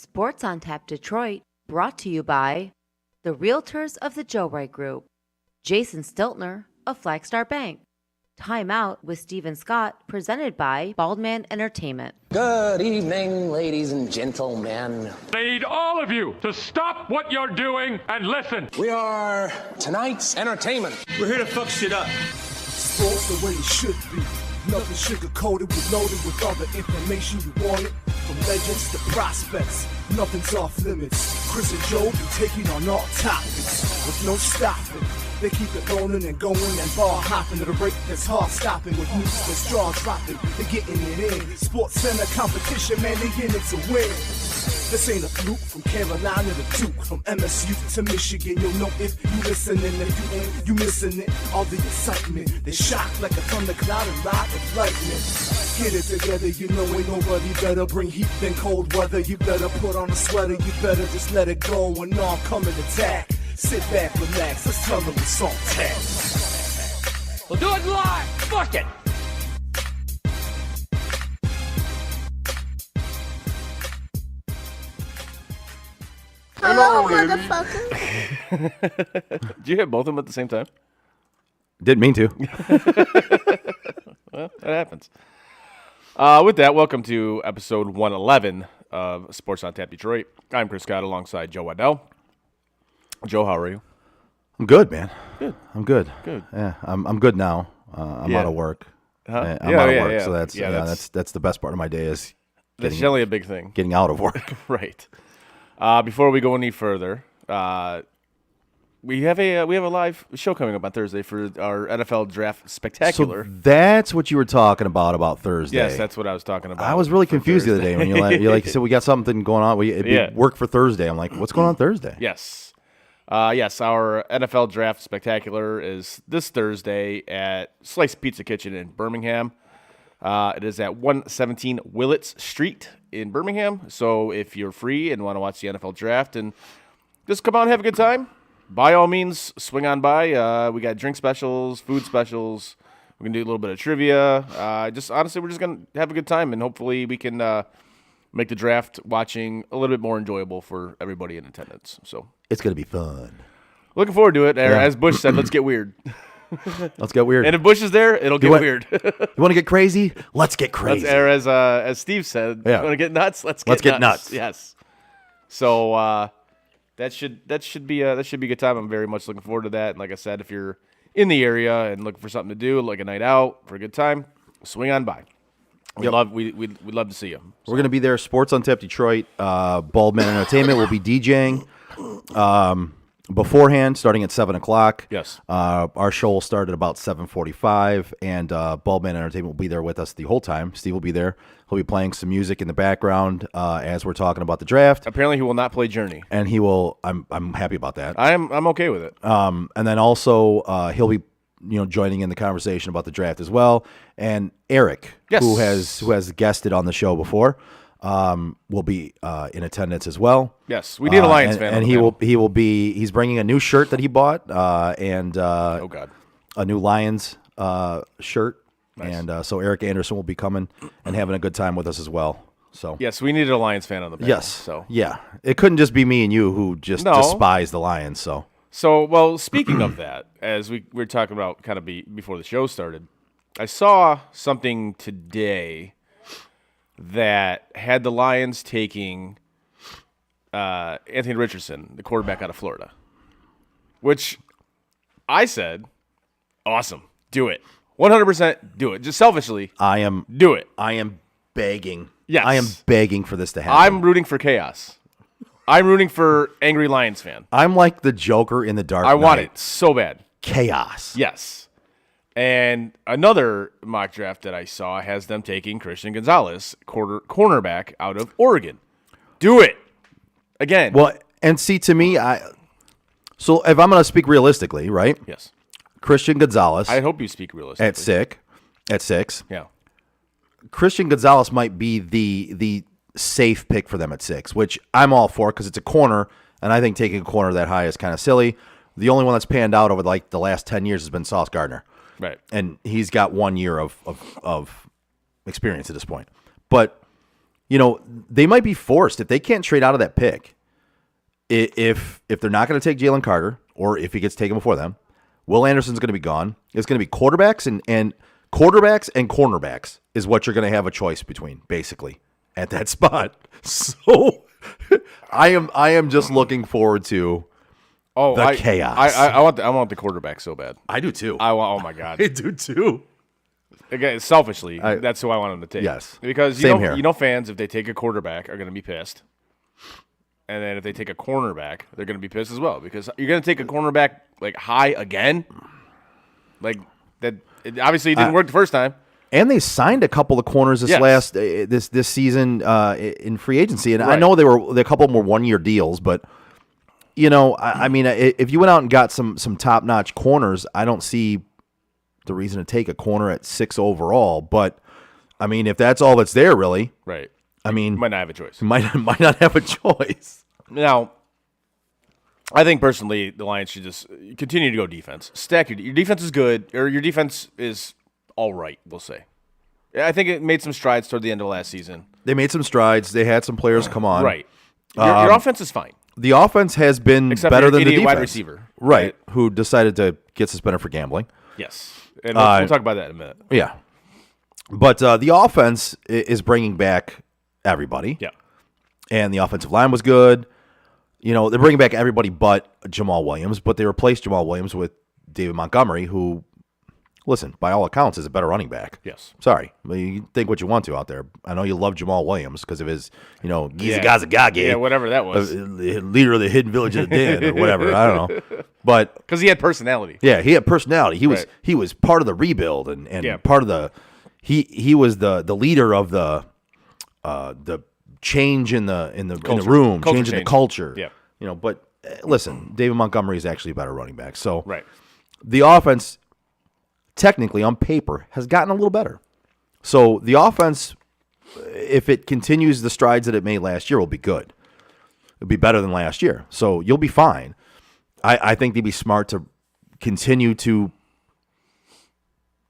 Sports on Tap Detroit, brought to you by the Realtors of the Joe Wright Group, Jason Stiltner of Flagstar Bank, Time Out with Stephen Scott, presented by Baldman Entertainment. Good evening, ladies and gentlemen. I need all of you to stop what you're doing and listen. We are tonight's entertainment. We're here to fuck shit up. Sports the way it should be. Nothing sugar-coated, with loaded with all the information you wanted. From legends to prospects, nothing's off limits. Chris and Joe be taking on all topics with no stopping. They keep it rolling and going and ball hopping at a rate that's hard stopping. With news that's jaw dropping, they're getting it in. Sports Center competition, man, they in it to win. This ain't a fluke, from Carolina to Duke, from MSU to Michigan. You'll know if you listening, if you ain't, you missing it. All the excitement, they shock like a thundercloud and live with lightning. Get it together, you know ain't nobody better. Bring heat than cold weather. You better put on a sweater, you better just let it go and all come and attack. Sit back, relax, let's tell them it's on tap. We'll do it live. Fuck it. Hello, motherfucker. Did you hit both of them at the same time? Didn't mean to. Well, that happens. With that, welcome to episode 111 of Sports on Tap Detroit. I'm Chris Scott alongside Joe Waddell. Joe, how are you? I'm good, man. Good. I'm good. Good. Yeah, I'm good now. I'm Yeah. out of work. Huh? I'm out of work, yeah. so Yeah, that's the best part of my day is That's generally a big thing. getting out of work. Right. Before we go any further, we have a live show coming up on Thursday for our NFL Draft Spectacular. So that's what you were talking about Thursday. Yes, that's what I was talking about. I was really for confused the other day when you're like, so we got something going on. Yeah. Work for Thursday. I'm like, what's going on Thursday? Yes. Yes, our NFL Draft Spectacular is this Thursday at Slice Pizza Kitchen in Birmingham. It is at 117 Willits Street in Birmingham. So if you're free and want to watch the NFL Draft and just come out and have a good time, by all means, swing on by. We got drink specials, food specials. We're going to do a little bit of trivia. Honestly, we're just going to have a good time, and hopefully we can make the draft watching a little bit more enjoyable for everybody in attendance. So It's going to be fun. looking forward to it. Yeah. As Bush said, let's get weird. Let's get weird. And if Bush is there, it'll get want- weird. You want to get crazy? Let's get crazy. As Steve said, Yeah. you want to get nuts? Let's get nuts. Yes. So that should be a good time. I'm very much looking forward to that. And like I said, if you're in the area and looking for something to do, like a night out for a good time, swing on by. We'd love to see you. We're going to be there. Sports on Tap Detroit. Baldman Entertainment will be DJing beforehand, starting at 7 o'clock. Yes. Our show will start at about 7:45, and Baldman Entertainment will be there with us the whole time. Steve will be there. He'll be playing some music in the background as we're talking about the draft. Apparently, he will not play Journey. And he will. I'm happy about that. I'm okay with it. And then also he'll be joining in the conversation about the draft as well. And Eric, Yes. who has guested on the show before, will be in attendance as well. Yes, we need a Lions fan. and on he the will panel. he will be he's bringing a new shirt that he bought and Oh God. a new Lions shirt. Nice. And so Eric Anderson will be coming and having a good time with us as well. So Yes, we needed a Lions fan on the panel. yes, So yeah, it couldn't just be me and you who just No. despise the Lions. So well, speaking of that, as we were talking about kind of before the show started, I saw something today that had the Lions taking Anthony Richardson, the quarterback out of Florida, which I said, awesome, do it. 100% do it. Just selfishly, I am do it. begging. Yes. I am begging for this to happen. I'm rooting for chaos. I'm rooting for angry Lions fan. I'm like the Joker in the Dark I want Knight. it so bad. Chaos. Yes. And another mock draft that I saw has them taking Christian Gonzalez, cornerback out of Oregon. Do it. Again. Well, and see, to me, so if I'm going to speak realistically, right? Yes. Christian Gonzalez I hope you speak realistically. at six. Yeah. Christian Gonzalez might be the safe pick for them at 6, which I'm all for because it's a corner, and I think taking a corner that high is kind of silly. The only one that's panned out over like the last 10 years has been Sauce Gardner. Right. And he's got 1 year of experience at this point. But they might be forced if they can't trade out of that pick. If they're not going to take Jalen Carter, or if he gets taken before them, Will Anderson's going to be gone. It's going to be quarterbacks and cornerbacks is what you're going to have a choice between, basically, at that spot. So I am just looking forward to the chaos. I want the quarterback so bad. I do too. Oh my god. I do too. Again, selfishly, that's who I want him to take. Yes. Because Same here. Fans, if they take a quarterback, are going to be pissed. And then if they take a cornerback, they're going to be pissed as well. Because you're going to take a cornerback like high again. Like that, obviously it didn't work the first time. And they signed a couple of corners this season in free agency, and I know a couple of them were 1-year deals, but I mean, if you went out and got some top notch corners, I don't see the reason to take a corner at 6 overall. But I mean, if that's all that's there, really, right? I mean, you might not have a choice. Might not have a choice. Now, I think personally, the Lions should just continue to go defense. Stack your defense is good, or your defense is all right, we'll say. I think it made some strides toward the end of last season. They made some strides. They had some players come on. Right. Your offense is fine. The offense has been better than the defense. Wide receiver. Right. Who decided to get suspended for gambling. Yes. And we'll talk about that in a minute. Yeah. But the offense is bringing back everybody. Yeah. And the offensive line was good. They're bringing back everybody but Jamal Williams, but they replaced Jamal Williams with David Montgomery, who, listen, by all accounts, is a better running back. Yes. Sorry. You can think what you want to out there. I know you love Jamal Williams because of his, Giza Gaza Gage. Yeah, whatever that was. Leader of the Hidden Village of the Dead or whatever. I don't know. But because he had personality. Yeah, he had personality. He was part of the rebuild and part of the he was the leader of the change in the room, change in the culture. Yeah. But listen, David Montgomery is actually a better running back. So right. The offense, technically on paper, has gotten a little better. So the offense, if it continues the strides that it made last year, will be good. It'll be better than last year. So you'll be fine. I think they'd be smart to continue to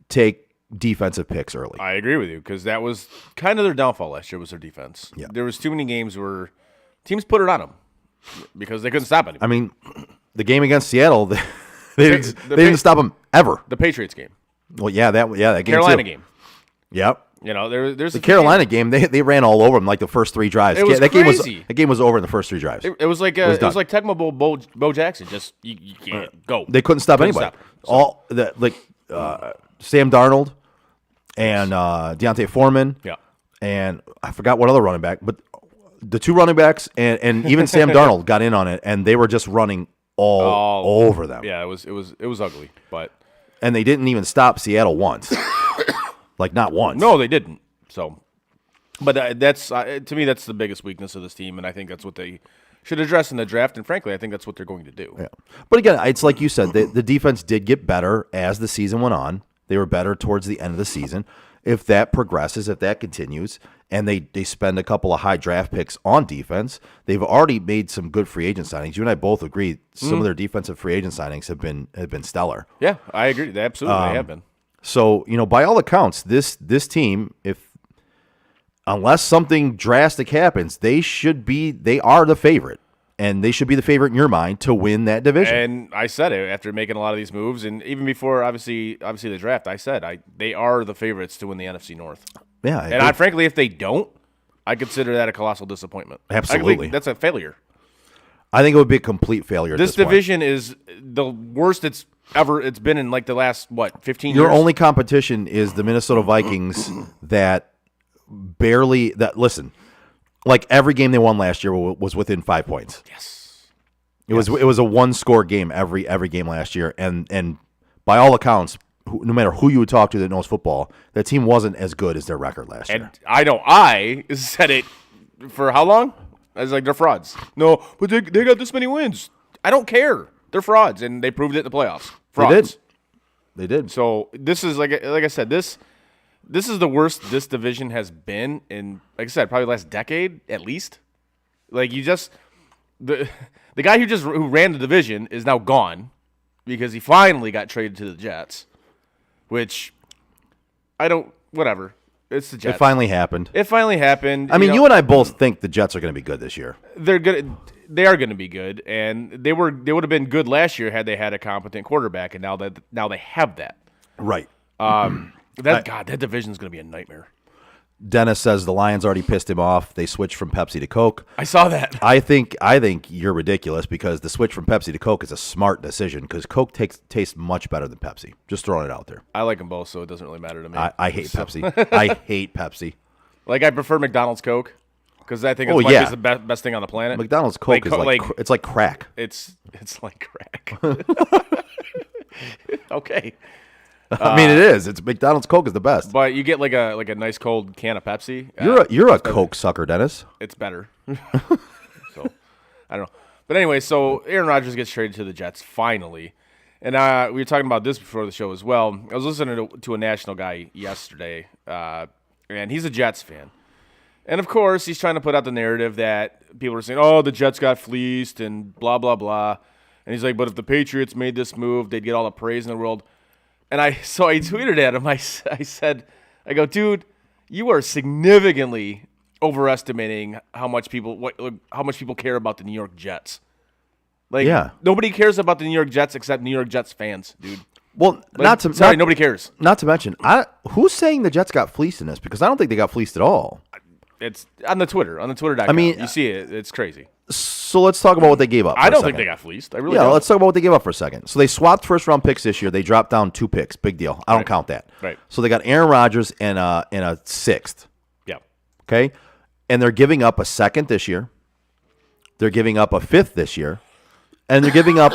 take defensive picks early. I agree with you because that was kind of their downfall last year was their defense. Yeah. There was too many games where teams put it on them because they couldn't stop anybody. I mean, the game against Seattle, they didn't stop them ever. The Patriots game. Well, that game Carolina too. game. Yep. There's the Carolina game. They ran all over them like the first 3 drives. It was crazy. That game was over in the first 3 drives. It was like Tecmo Bowl Bo Jackson. Just you can't go. They couldn't stop anybody. Sam Darnold and Deontay Foreman. Yeah. And I forgot what other running back, but the 2 running backs and even Sam Darnold got in on it, and they were just running all over them. Yeah, it was ugly, and they didn't even stop Seattle once. Like not once. No, they didn't. So, but that's to me that's the biggest weakness of this team, and I think that's what they should address in the draft. And frankly, I think that's what they're going to do. Yeah. But again, it's like you said, the defense did get better as the season went on. They were better towards the end of the season. If that progresses, if that continues, and they spend a couple of high draft picks on defense, they've already made some good free agent signings. You and I both agree some of their defensive free agent signings have been stellar. Yeah, I agree. They absolutely have been. So, by all accounts, this team, unless something drastic happens, they are the favorite. And they should be the favorite in your mind to win that division. And I said it after making a lot of these moves, and even before obviously the draft, I said they are the favorites to win the NFC North. Yeah, and frankly, if they don't, I consider that a colossal disappointment. Absolutely, that's a failure. I think it would be a complete failure. This division is the worst it's been in like the last 15 years. Your only competition is the Minnesota Vikings that listen. Like every game they won last year was within 5 points. Yes, it was a 1-score game every game last year, and by all accounts, no matter who you would talk to that knows football, that team wasn't as good as their record last year. And I said it for how long? I was like, they're frauds. No, but they got this many wins. I don't care. They're frauds, and they proved it in the playoffs. Frauds. They did. So this is like I said this. This is the worst this division has been in, like I said, probably the last decade at least. Like the guy who ran the division is now gone because he finally got traded to the Jets, which whatever. It's the Jets. It finally happened. It finally happened. I mean, know, you and I both think the Jets are going to be good this year. they're good. They are going to be good, and they would have been good last year had they had a competent quarterback, and now they have that. Right. That division is going to be a nightmare. Dennis says the Lions already pissed him off. They switched from Pepsi to Coke. I saw that. I think you're ridiculous because the switch from Pepsi to Coke is a smart decision because Coke tastes much better than Pepsi. Just throwing it out there. I like them both, so it doesn't really matter to me. I hate Pepsi. I hate Pepsi. Like I prefer McDonald's Coke because I think it's the best thing on the planet. McDonald's Coke is it's like crack. It's like crack. Okay. I mean, it is. It's McDonald's Coke is the best. But you get like a nice cold can of Pepsi. You're a Coke sucker, Dennis. It's better. So I don't know. But anyway, so Aaron Rodgers gets traded to the Jets finally, and we were talking about this before the show as well. I was listening to a national guy yesterday, and he's a Jets fan, and of course he's trying to put out the narrative that people are saying, "Oh, the Jets got fleeced," and blah blah blah, and he's like, "But if the Patriots made this move, they'd get all the praise in the world." And I tweeted at him. I said, dude, you are significantly overestimating how much people care about the New York Jets. Like, nobody cares about the New York Jets except New York Jets fans, dude. Well, Like, nobody cares. Not to mention, who's saying the Jets got fleeced in this? Because I don't think they got fleeced at all. It's on the Twitter.com. I mean, you see it. It's crazy. So let's talk about what they gave up. I don't think they got fleeced. I really don't. Let's talk about what they gave up for a second. So they swapped first-round picks this year. They dropped down 2 picks. Big deal. I don't count that. Right. So they got Aaron Rodgers and a sixth. Yeah. Okay? And they're giving up a second this year. They're giving up a fifth this year. And they're giving up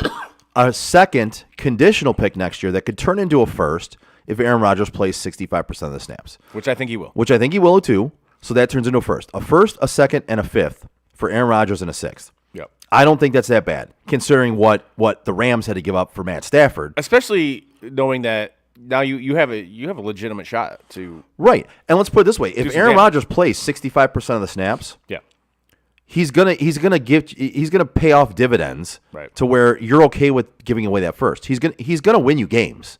a second conditional pick next year that could turn into a first if Aaron Rodgers plays 65% of the snaps. Which I think he will. Which I think he will too. So that turns into a first. A first, a second, and a fifth for Aaron Rodgers and a sixth. Yep. I don't think that's that bad, considering what the Rams had to give up for Matt Stafford. Especially knowing that now you have a legitimate shot to Right. And let's put it this way: if Aaron Rodgers plays 65% of the snaps, he's gonna pay off dividends to where you're okay with giving away that first. He's gonna win you games,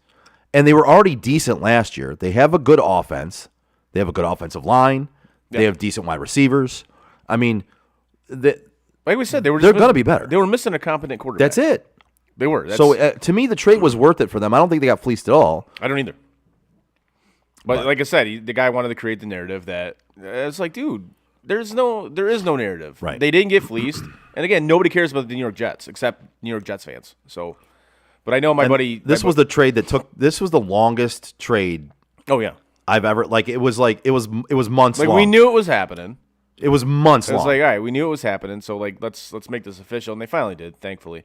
and they were already decent last year. They have a good offense. They have a good offensive line. They have decent wide receivers. I mean, like we said, they're going to be better. They were missing a competent quarterback. That's it. They were. To me, the trade was worth it for them. I don't think they got fleeced at all. I don't either. But like I said, the guy wanted to create the narrative that it's like, dude, there is no narrative. Right. They didn't get fleeced, and again, nobody cares about the New York Jets except New York Jets fans. So, but I know my buddy. This was the longest trade. Oh yeah. I've ever it was months long. We knew it was happening. It was months long. It's like, all right, we knew it was happening, so let's make this official, and they finally did, thankfully.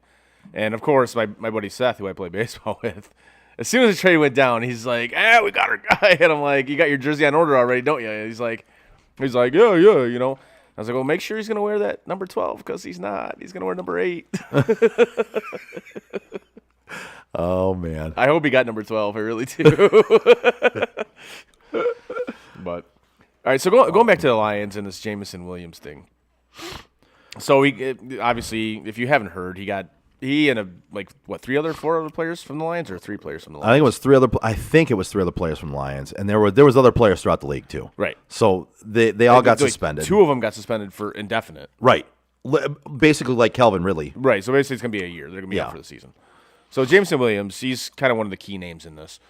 And of course, my buddy Seth, who I play baseball with, as soon as the trade went down, he's like, we got our guy, and I'm like, you got your jersey on order already, don't you? And he's like, yeah, you know. I was like, well, make sure he's gonna wear that number 12 because he's not. He's gonna wear number 8. Oh man. I hope he got number 12. I really do. But all right, so going back to the Lions and this Jameson Williams thing. So obviously, if you haven't heard, he and 4 other players from the Lions, or 3 players from the Lions. I think it was 3 other. I think it was 3 other players from the Lions, and there was other players throughout the league too. Right. So they all got suspended. 2 of them got suspended for indefinite. Right. Basically, like Calvin Ridley. Right. So basically, it's gonna be a year. They're gonna be out for the season. So Jameson Williams, he's kind of one of the key names in this.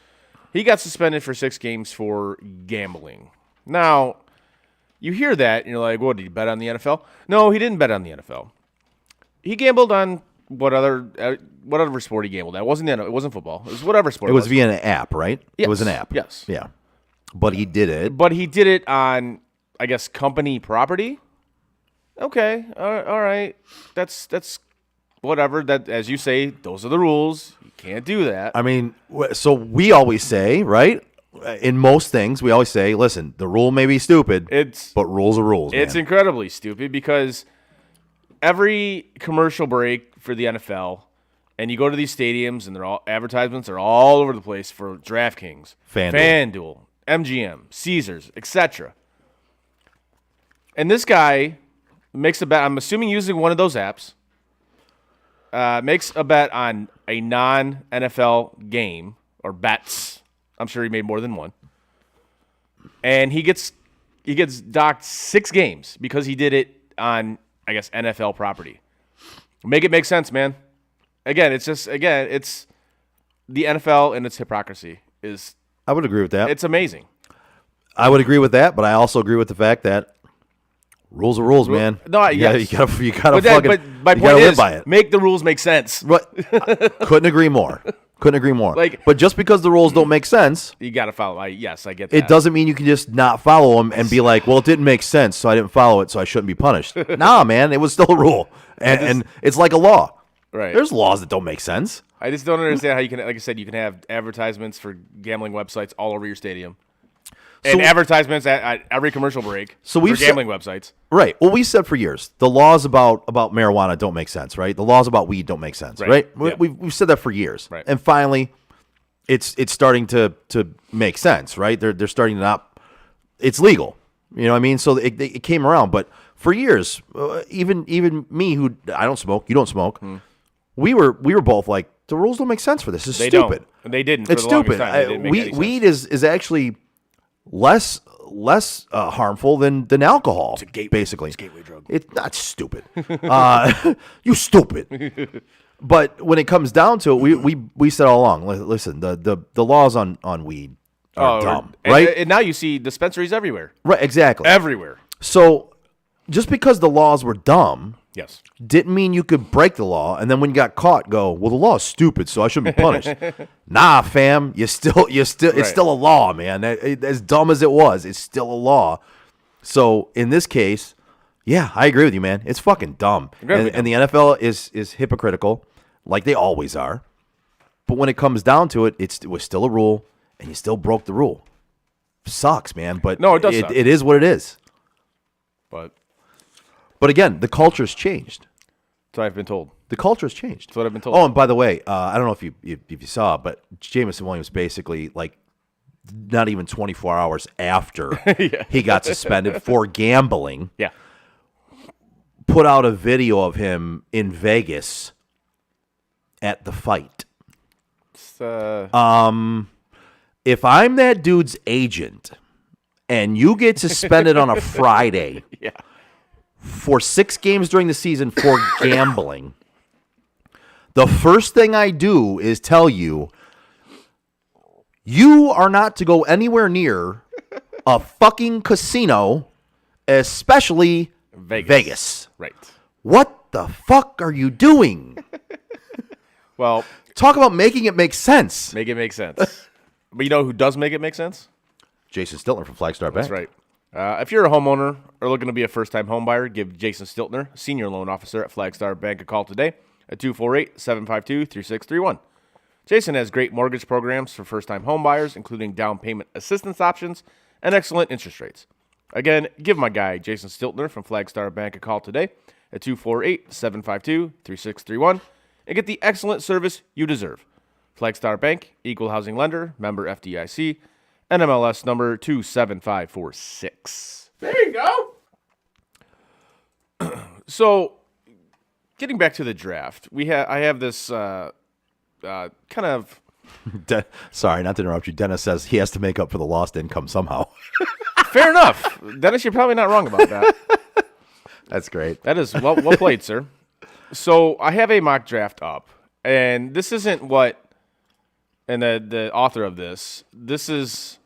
He got suspended for 6 games for gambling. Now, you hear that, and you're like, what, did he bet on the NFL? No, he didn't bet on the NFL. He gambled on whatever sport he gambled at. It wasn't football. It was whatever sport. It was via an app, right? Yes. It was an app. Yes. Yeah. But he did it. But he did it on, I guess, company property. Okay. All right. That's whatever. That, as you say, those are the rules. You can't do that. I mean, so we always say, right? In most things, we always say, listen, the rule may be stupid, but rules are rules. It's man. incredibly stupid because every commercial break for the NFL, and you go to these stadiums, and advertisements are all over the place for DraftKings, FanDuel, MGM, Caesars, etc. And this guy makes a bet. I'm assuming using one of those apps. Makes a bet on a non-NFL game or bets. I'm sure he made more than one. and he gets docked 6 games because he did it on, I guess, NFL property. Make it make sense, man. Again, it's the NFL and its hypocrisy is. I would agree with that. It's amazing. I would agree with that, but I also agree with the fact that rules are rules, man. No, you yes. gotta But my point live is, by it. make the rules make sense. Couldn't agree more. Couldn't agree more. Like- but just because the rules don't make sense, You got to follow. I get that. it doesn't mean you can just not follow them and be like, well, it didn't make sense, so I didn't follow it, so I shouldn't be punished. Nah, man, it was still a rule. And it's like a law. Right. There's laws that don't make sense. I just don't understand how you can, like I said, you can have advertisements for gambling websites all over your stadium. And advertisements at every commercial break So for we've gambling websites. Right. Well, we said for years the laws about marijuana don't make sense, right? The laws about weed don't make sense, right? Yeah. We've said that for years, Right. and finally, it's starting to make sense, right? They're starting to not. It's legal, you know what I mean? So it came around, but for years, even me who I don't smoke, you don't smoke, we were both like the rules don't make sense for this. This is They stupid. don't. They didn't. For It's the longest stupid. time. They didn't make any sense. Weed is actually less harmful than alcohol. It's a gateway. basically. It's a gateway drug. It's not stupid. You stupid. But when it comes down to it, we said all along. Listen, the laws on weed are dumb, right? And now you see dispensaries everywhere. Right. Exactly. Everywhere. So just because the laws were dumb Yes. didn't mean you could break the law, and then when you got caught, go, well, the law is stupid, so I shouldn't be punished. Nah, fam, it's still a law, man. As dumb as it was, it's still a law. So in this case, yeah, I agree with you, man. It's fucking dumb, and the NFL is hypocritical, like they always are. But when it comes down to it, it was still a rule, and you still broke the rule. Sucks, man. But No, it does suck. It is what it is. But again, the culture's changed. that's what I've been told. The culture's changed. That's what I've been told. Oh, and by the way, I don't know if you saw, but Jameson Williams basically, like, not even 24 hours after he got suspended for gambling, Yeah. put out a video of him in Vegas at the fight. It's, If I'm that dude's agent and you get suspended on a Friday yeah. for 6 games during the season for gambling, the first thing I do is tell you, you are not to go anywhere near a fucking casino, especially Vegas. Right. What the fuck are you doing? Well, Talk about making it make sense. make it make sense. But you know who does make it make sense? Jason Stiltner from Flagstar Bank. That's right. If you're a homeowner or looking to be a first-time homebuyer, give Jason Stiltner, senior loan officer at Flagstar Bank, a call today at 248-752-3631. Jason has great mortgage programs for first-time homebuyers, including down payment assistance options and excellent interest rates. Again, give my guy Jason Stiltner from Flagstar Bank a call today at 248-752-3631 and get the excellent service you deserve. Flagstar Bank, equal housing lender, member FDIC, NMLS number 27546. There you go. So, getting back to the draft, I have this kind of. Sorry, not to interrupt you. Dennis says he has to make up for the lost income somehow. Fair enough, Dennis. You're probably not wrong about that. That's great. That is well played, sir. So I have a mock draft up, and this isn't what. And the author of this is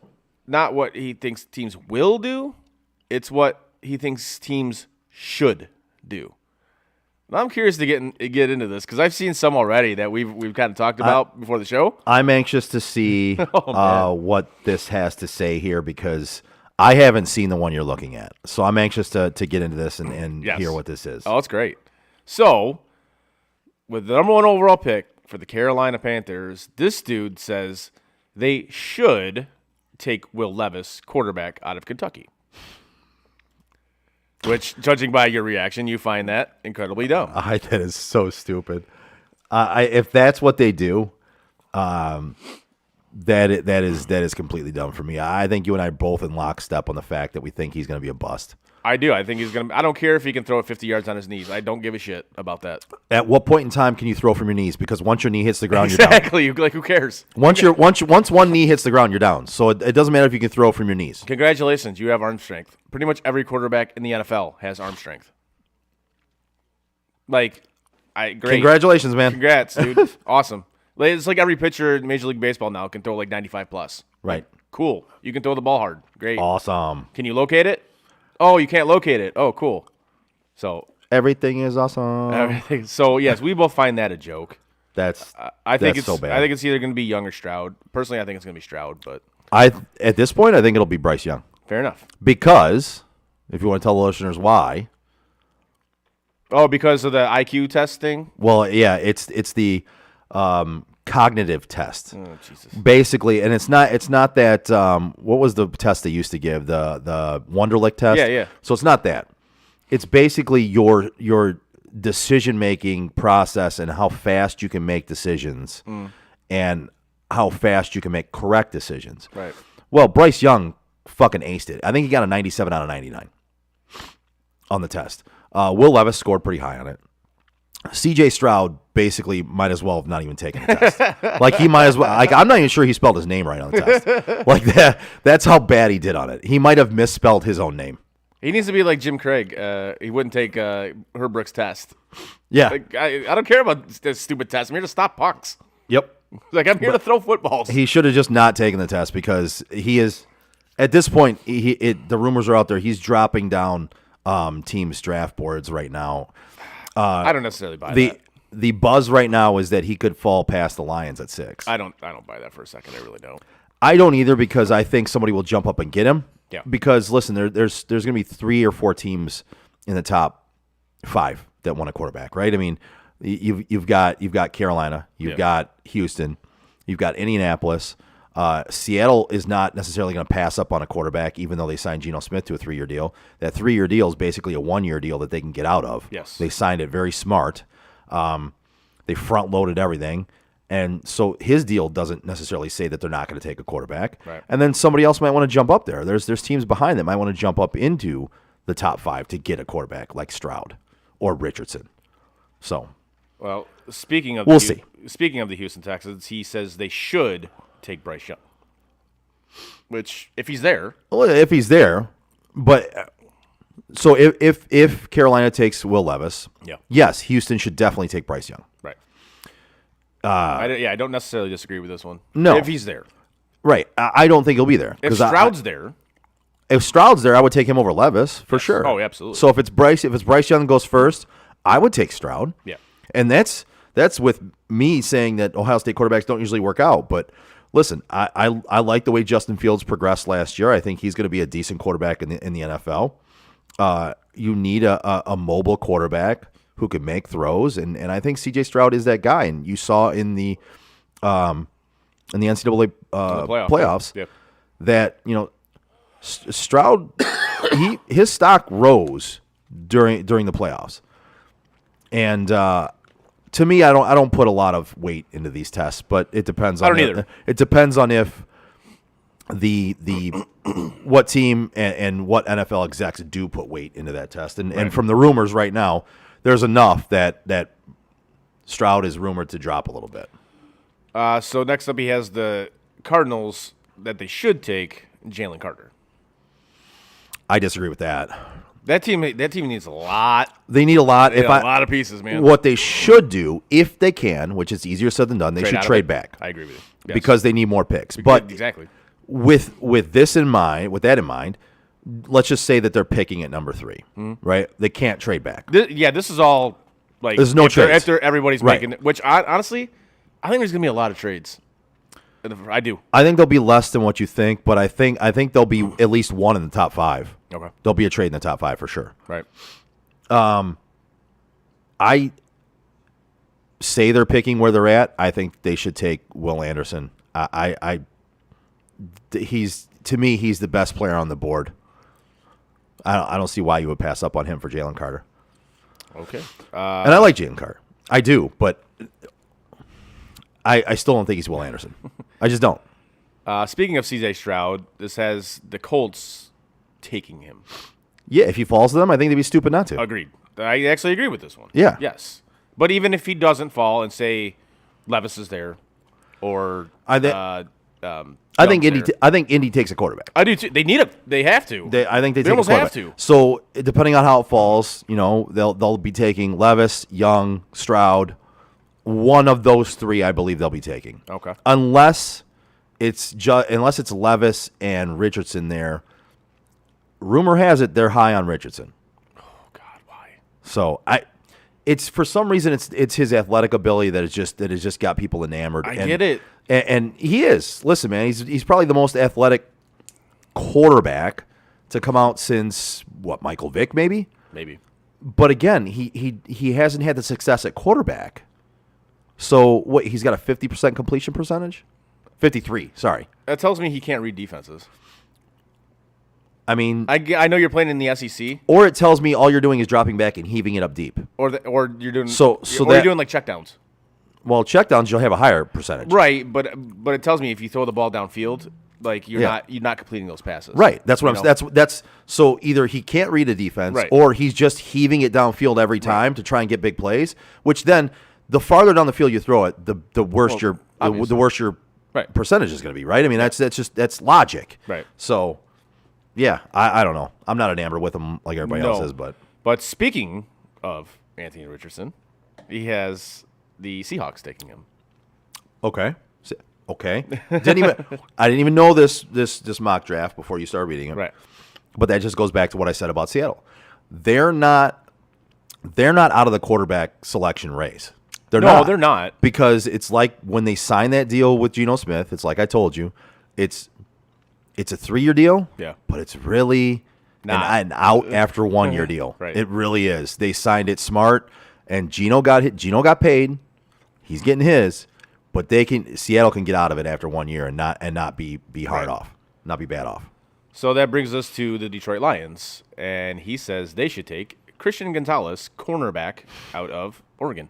not what he thinks teams will do. It's what he thinks teams should do. And I'm curious to get into this because I've seen some already that we've kind of talked about before the show. I'm anxious to see man. what this has to say here because I haven't seen the one you're looking at. So I'm anxious to get into this and Yes. hear what this is. Oh, it's great. So, with the number 1 overall pick for the Carolina Panthers, this dude says they should take Will Levis, quarterback out of Kentucky. Which, judging by your reaction, you find that incredibly dumb. That is so stupid. If that's what they do, that is completely dumb for me. I think you and I are both in lockstep on the fact that we think he's going to be a bust. I do. I think he's going to – I don't care if he can throw it 50 yards on his knees. I don't give a shit about that. At what point in time can you throw from your knees? Because once your knee hits the ground, you're down. Exactly. Like, who cares? Once one knee hits the ground, you're down. So it doesn't matter if you can throw from your knees. Congratulations. You have arm strength. Pretty much every quarterback in the NFL has arm strength. Like, great. Congratulations, man. Congrats, dude. Awesome. Like, it's like every pitcher in Major League Baseball now can throw like 95 plus. Right. Cool. You can throw the ball hard. Great. Awesome. Can you locate it? Oh, you can't locate it. Oh, cool. So Everything is awesome. everything. So yes, we both find that a joke. That's I think that's it's so bad. I think it's either going to be Young or Stroud. Personally, I think it's going to be Stroud, but At this point, I think it'll be Bryce Young. fair enough. Because if you want to tell the listeners why, Oh, because of the IQ test thing? well, yeah, it's the cognitive test. Oh, Jesus. Basically, and it's not that what was the test they used to give, the Wonderlic test? Yeah. So it's not that. It's basically your decision making process and how fast you can make decisions and how fast you can make correct decisions. Right. Well, Bryce Young fucking aced it. I think he got a 97 out of 99 on the test. Will Levis scored pretty high on it. CJ Stroud basically might as well have not even taken the test. Like he might as well. Like I'm not even sure he spelled his name right on the test. Like that. That's how bad he did on it. He might have misspelled his own name. He needs to be like Jim Craig. He wouldn't take Herbrick's test. Yeah. Like, I don't care about this stupid test. I'm here to stop pucks. Yep. Like, I'm here to throw footballs. He should have just not taken the test because he is at this point. The rumors are out there. He's dropping down teams' draft boards right now. I don't necessarily buy that. The buzz right now is that he could fall past the Lions at 6. I don't buy that for a second. I really don't. I don't either because I think somebody will jump up and get him. Yeah. Because listen, there's going to be 3 or 4 teams in the top 5 that want a quarterback, right? I mean, you've got Carolina, you've got Houston, you've got Indianapolis. Seattle is not necessarily going to pass up on a quarterback, even though they signed Geno Smith to a 3-year deal. That 3-year deal is basically a 1-year deal that they can get out of. Yes. They signed it very smart. They front-loaded everything. And so his deal doesn't necessarily say that they're not going to take a quarterback. Right. And then somebody else might want to jump up there. There's teams behind that might want to jump up into the top 5 to get a quarterback like Stroud or Richardson. So Well, speaking of We'll see. Speaking of the Houston Texans, he says they should take Bryce Young. Which, if he's there, well, if he's there, but so if Carolina takes Will Levis, Yeah. yes, Houston should definitely take Bryce Young. right? I don't necessarily disagree with this one. No. if he's there, Right. I don't think he'll be there. if 'Cause Stroud's there, if Stroud's there, I would take him over Levis for sure. Oh, absolutely. So if it's Bryce Young goes first, I would take Stroud. Yeah. And that's with me saying that Ohio State quarterbacks don't usually work out. But listen, I like the way Justin Fields progressed last year. I think he's going to be a decent quarterback in the NFL. You need a mobile quarterback who can make throws, and I think C.J. Stroud is that guy. And you saw in the NCAA playoffs Yep. that Stroud his stock rose during the playoffs, and to me, I don't put a lot of weight into these tests, but it depends. I don't either. It depends on if the what team and what NFL execs do put weight into that test, and from the rumors right now, there's enough that Stroud is rumored to drop a little bit. So next up, he has the Cardinals that they should take Jalen Carter. I disagree with that. That team needs a lot. They need a lot. A lot of pieces, man. What they should do, if they can, which is easier said than done, they Trade should out of trade it. back. I agree with you. Yes. Because they need more picks. But exactly. with that in mind, let's just say that they're picking at number 3, right? They can't trade back. This is all like There's no trades. after everybody's Right. making it. Which honestly, I think there's gonna be a lot of trades. I do. I think there'll be less than what you think, but I think there'll be at least one in the top 5. Okay. There'll be a trade in the top 5 for sure. Right. I say they're picking where they're at. I think they should take Will Anderson. He's to me, he's the best player on the board. I don't see why you would pass up on him for Jalen Carter. Okay. And I like Jalen Carter. I do, but I still don't think he's Will Anderson. I just don't. Speaking of CJ Stroud, this has the Colts taking him. Yeah, if he falls to them, I think they'd be stupid not to. Agreed. I actually agree with this one. Yeah. Yes. But even if he doesn't fall and say Levis is there, or I think Young's Indy. there. I think Indy takes a quarterback. I do too. They need a. They have to. I think they take almost a have quarterback. to. So depending on how it falls, they'll be taking Levis, Young, Stroud. One of those three, I believe they'll be taking. Okay. Unless it's Levis and Richardson there. Rumor has it they're high on Richardson. Oh God, why? So it's for some reason it's his athletic ability that has just got people enamored. I get it. And he is. Listen, man, he's probably the most athletic quarterback to come out since Michael Vick maybe. Maybe. But again, he hasn't had the success at quarterback. So he's got a 50% completion percentage? 53, sorry. That tells me he can't read defenses. I mean, I know you're playing in the SEC, or it tells me all you're doing is dropping back and heaving it up deep. or you're doing So you're doing like checkdowns. Well, checkdowns you'll have a higher percentage. Right, but it tells me if you throw the ball downfield, like you're not completing those passes. Right. That's what You know? that's so either he can't read a defense Right. or he's just heaving it downfield every time to try and get big plays, which then the farther down the field you throw it, the worse the obviously. worse your Right. percentage is going to be, right? I mean, that's logic. Right. So, yeah, I don't know. I'm not enamored with him like everybody else is, But speaking of Anthony Richardson, he has the Seahawks taking him. okay. Okay. I didn't even know this mock draft before you started reading it. Right. But that just goes back to what I said about Seattle. They're not out of the quarterback selection race. They're not. Because it's like when they signed that deal with Geno Smith, it's like I told you, it's a 3-year deal. Yeah. But it's really an out after 1-year deal. Right. It really is. They signed it smart, and Geno got paid. He's getting his, but Seattle can get out of it after 1 year and not be hard off, not be bad off. So that brings us to the Detroit Lions, and he says they should take Christian Gonzalez, cornerback out of Oregon.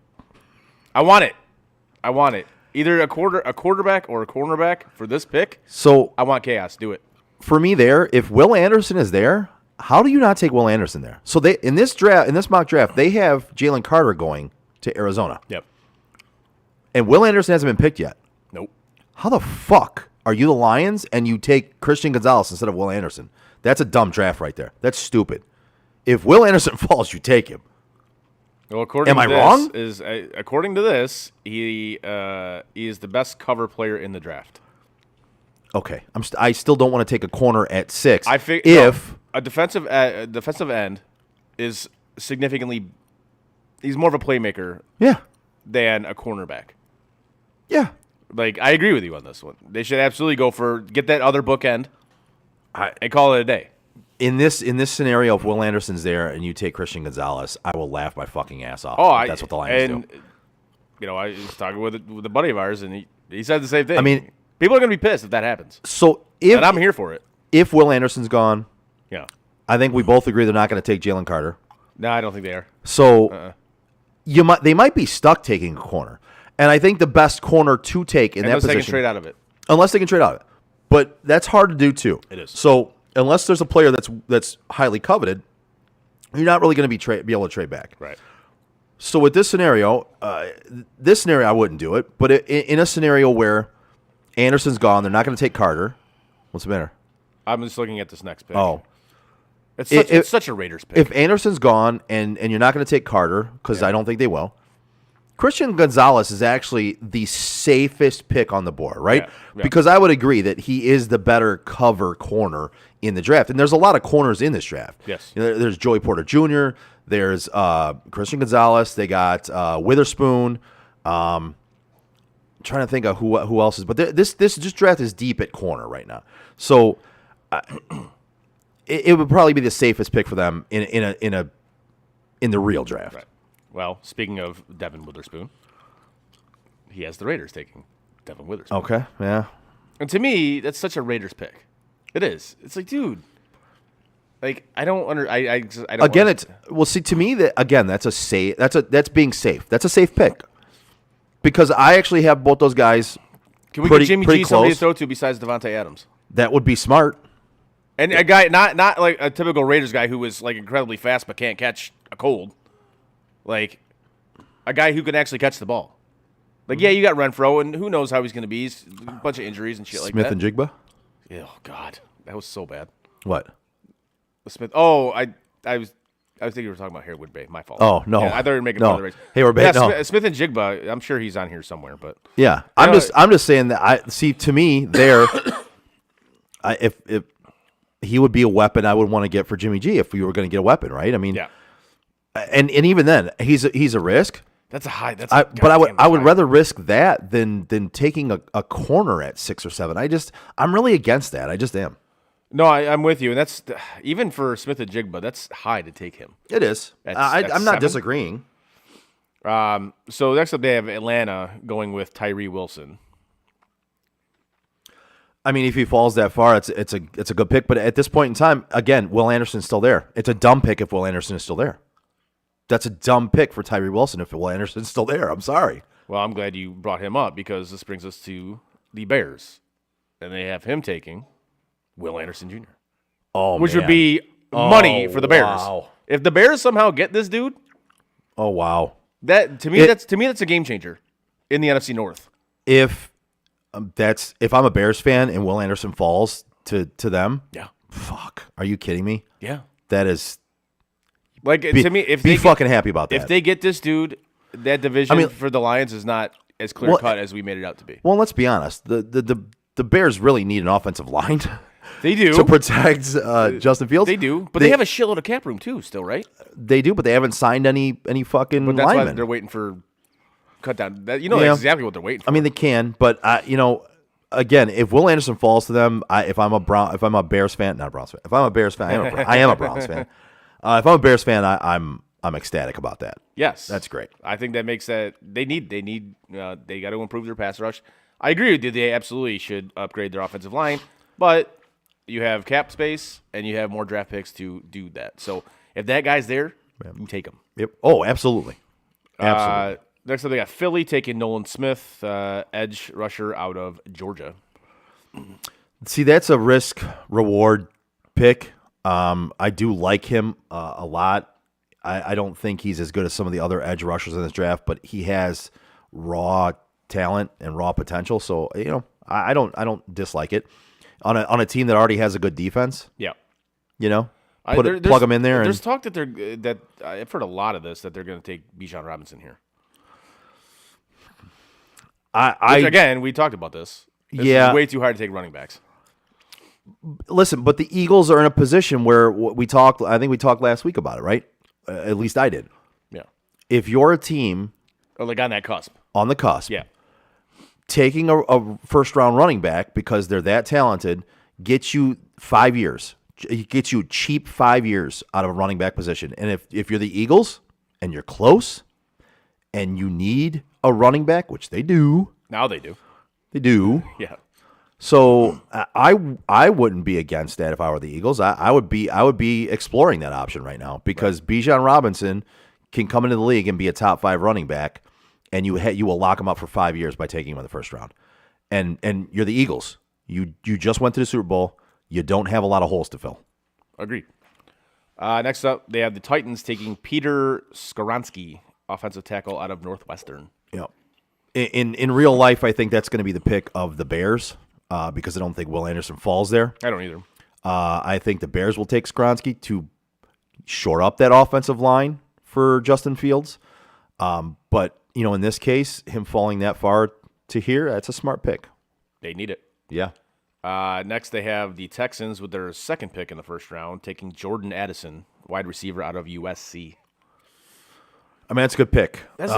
I want it. Either a quarterback or a cornerback for this pick. So I want chaos. Do it. for me, if Will Anderson is there, how do you not take Will Anderson there? So they in this mock draft, they have Jalen Carter going to Arizona, Yep. and Will Anderson hasn't been picked yet. Nope. How the fuck are you the Lions and you take Christian Gonzalez instead of Will Anderson? That's a dumb draft right there. That's stupid. If Will Anderson falls, you take him. Well, according to this, he is the best cover player in the draft. Okay, I still don't want to take a corner at 6. A defensive end is significantly, he's more of a playmaker than a cornerback. Yeah. Like, I agree with you on this one. They should absolutely get that other bookend and call it a day. In this scenario, if Will Anderson's there and you take Christian Gonzalez, I will laugh my fucking ass off. If that's what the Lions do. You know, I was talking with a buddy of ours, and he said the same thing. I mean, people are going to be pissed if that happens. So and I'm here for it. If Will Anderson's gone, Yeah. I think we both agree they're not going to take Jalen Carter. No, I don't think they are. So they might be stuck taking a corner, and I think the best corner to take in that position, they can trade out of it. Unless they can trade out of it, but that's hard to do too. It is. So unless there's a player that's highly coveted, you're not really going to be able to trade back. Right. So with this scenario, I wouldn't do it. But in a scenario where Anderson's gone, they're not going to take Carter. What's the matter? I'm just looking at this next pick. Oh. It's such a Raiders pick. If Anderson's gone and you're not going to take Carter, because I don't think they will, Christian Gonzalez is actually the safest pick on the board, right? Yeah. Because I would agree that he is the better cover corner in the draft. And there's a lot of corners in this draft. Yes. There's Joey Porter Jr., there's Christian Gonzalez, they got Witherspoon. Trying to think of who else is, but this draft is deep at corner right now. So it would probably be the safest pick for them in the real draft. Right. Well, speaking of Devin Witherspoon, he has the Raiders taking Devin Witherspoon. Okay, yeah. And to me, that's such a Raiders pick. It is. It's like, dude, like I don't don't. Again, to me that's being safe. That's a safe pick because I actually have both those guys. Can we get Jimmy G somebody to throw to besides Devontae Adams? That would be smart. And a guy, not like a typical Raiders guy who was like incredibly fast but can't catch a cold. Like a guy who can actually catch the ball. Like, yeah, you got Renfro, and who knows how he's going to be. He's a bunch of injuries and shit like that. Smith and Jigba? Oh, God. That was so bad. What? Smith. Oh, I was thinking you were talking about Hayward Bay. My fault. Oh, no. Yeah, I thought you were making No. fun of the race. Hayward Bay, Yeah, no. Smith and Jigba, I'm sure he's on here somewhere, but Yeah. know, I'm just saying that to me, if he would be a weapon I would want to get for Jimmy G if we were going to get a weapon, right? I mean, yeah. and even then, he's a risk. That's a high. That's But I would rather risk that than taking a corner at 6 or 7. I'm really against that. I just am. No, I'm with you, and that's even for Smith and Jigba. That's high to take him. It is. That's I'm not 7? disagreeing. So next up, they have Atlanta going with Tyree Wilson. I mean, if he falls that far, it's a good pick. But at this point in time, again, Will Anderson's still there. It's a dumb pick if Will Anderson is still there. That's a dumb pick for Tyree Wilson if Will Anderson's still there. I'm sorry. Well, I'm glad you brought him up because this brings us to the Bears, and they have him taking Will Anderson Jr. Oh, which man. would be money for the Bears. Wow. If the Bears somehow get this dude, Oh, wow. that's a game changer in the NFC North. If if I'm a Bears fan and Will Anderson falls to them, Yeah, fuck. Are you kidding me? yeah. That is Like to me, if be they fucking happy about that. if they get this dude, that division I mean- for the Lions is not as clear cut as we made it out to be. Well, let's be honest. The Bears really need an offensive line They do. to protect Justin Fields. They do, but they have a shitload of cap room too, still, right? They do, but they haven't signed any fucking But that's why linemen. they're waiting for cut down. That's Yeah. exactly what they're waiting for. I mean, they can, but again, if Will Anderson falls to them, if I'm a Bears fan, not a Browns fan. If I'm a Bears fan, I am a Browns fan. If I'm a Bears fan, I'm ecstatic about that. yes, That's great. I think that makes that they got to improve their pass rush. I agree with you. They absolutely should upgrade their offensive line, but you have cap space and you have more draft picks to do that. So if that guy's there, you take him. Yep. Oh, absolutely. Absolutely. Next up, they got Philly taking Nolan Smith, edge rusher out of Georgia. See, that's a risk reward pick. I do like him a lot. I don't think he's as good as some of the other edge rushers in this draft, but he has raw talent and raw potential. So I don't dislike it on a team that already has a good defense. Yeah. Plug him in there. There's And talk that I've heard a lot of this that they're going to take Bijan Robinson here. Which, again, we talked about this. This is way too hard to take running backs. Listen, but the Eagles are in a position where we talked. I think we talked last week about it, right? At least I did. Yeah. If you're a team Or like on that cusp. on the cusp, Yeah. taking a first round running back because they're that talented gets you 5 years. It gets you cheap 5 years out of a running back position. And if you're the Eagles and you're close and you need a running back, which they do, Now they do. Yeah. So I wouldn't be against that if I were the Eagles. I would be exploring that option right now because Bijan Robinson can come into the league and be a top 5 running back, and you will lock him up for 5 years by taking him in the first round. And you're the Eagles. You just went to the Super Bowl. You don't have a lot of holes to fill. Agreed. Next up, they have the Titans taking Peter Skoronski, offensive tackle out of Northwestern. Yeah. In real life, I think that's going to be the pick of the Bears because I don't think Will Anderson falls there. I don't either. I think the Bears will take Skoronski to shore up that offensive line for Justin Fields. But, in this case, him falling that far to here, that's a smart pick. They need it. Yeah. Next, they have the Texans with their second pick in the first round, taking Jordan Addison, wide receiver out of USC. I mean, that's a good pick. That's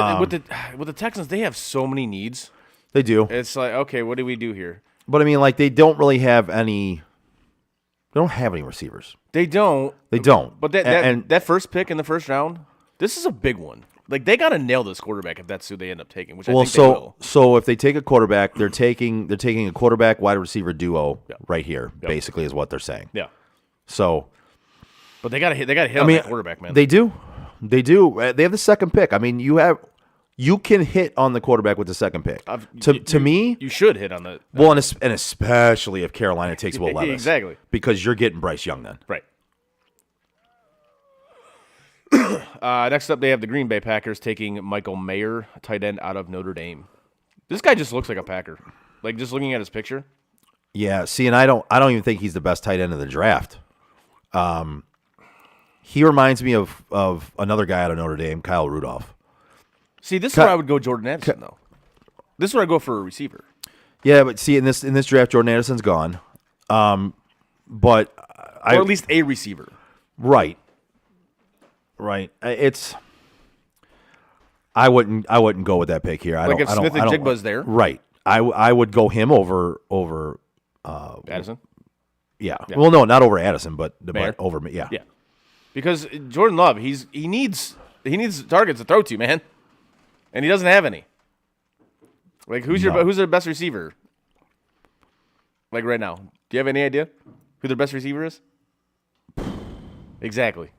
with the Texans, they have so many needs. They do. It's like, okay, what do we do here? But, I mean, like, they don't really have any – they don't have any receivers. They don't. They don't. But that first pick in the first round, this is a big one. Like, they got to nail this quarterback if that's who they end up taking, which I think they will. So if they take a quarterback, they're taking a quarterback wide receiver duo right here, basically is what they're saying. Yeah. So – but they got to hit on that quarterback, man. They do. They do. They have the second pick. I mean, you have You can hit on the quarterback with the second pick. To me, you should hit on the well, and especially if Carolina takes Will Levis. Exactly. Because you're getting Bryce Young then. Right. Next up, they have the Green Bay Packers taking Michael Mayer, tight end out of Notre Dame. This guy just looks like a Packer. Like, just looking at his picture. Yeah, see, and I don't even think he's the best tight end of the draft. He reminds me of another guy out of Notre Dame, Kyle Rudolph. See, this is where I would go Jordan Addison, though. This is where I go for a receiver. Yeah, but see, in this draft, Jordan Addison's gone. But Or at least a receiver. Right. I wouldn't go with that pick here. Like if Smith and Jigba's there? Right. I would go him over Addison? Yeah. Well, no, not over Addison, but Mayer? over me. Yeah. Yeah. Because Jordan Love, he needs targets to throw to, man. And he doesn't have any. Like, who's their best receiver? Like, right now. Do you have any idea who their best receiver is? Exactly.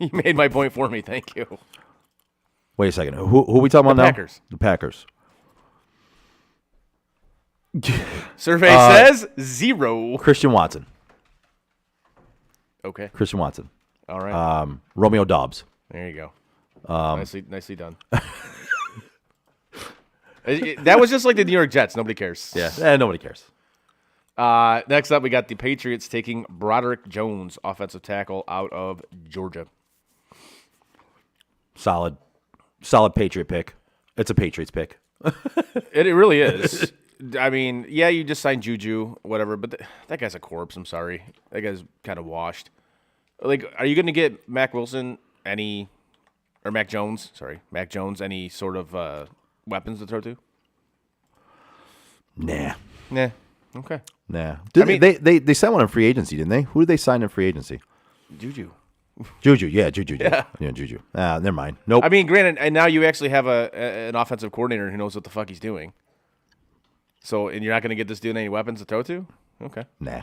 You made my point for me. Thank you. Wait a second. Who are we talking about now? Packers. The Packers. Survey says 0. Christian Watson. Okay. Christian Watson. All right. Romeo Dobbs. There you go. Nicely done. That was just like the New York Jets. Nobody cares. Yeah. Nobody cares. Next up, we got the Patriots taking Broderick Jones, offensive tackle out of Georgia. Solid Patriot pick. It's a Patriots pick. It really is. I mean, yeah, you just signed Juju, whatever, but that guy's a corpse. I'm sorry. That guy's kind of washed. Like, are you going to get Mac Jones, any sort of weapons to throw to? Nah. Okay. Nah. They signed one in free agency, didn't they? Who did they sign in free agency? Juju. Juju. Yeah, Juju. Never mind. Nope. I mean, granted, and now you actually have an offensive coordinator who knows what the fuck he's doing. So, and you're not going to get this dude any weapons to throw to? Okay. Nah.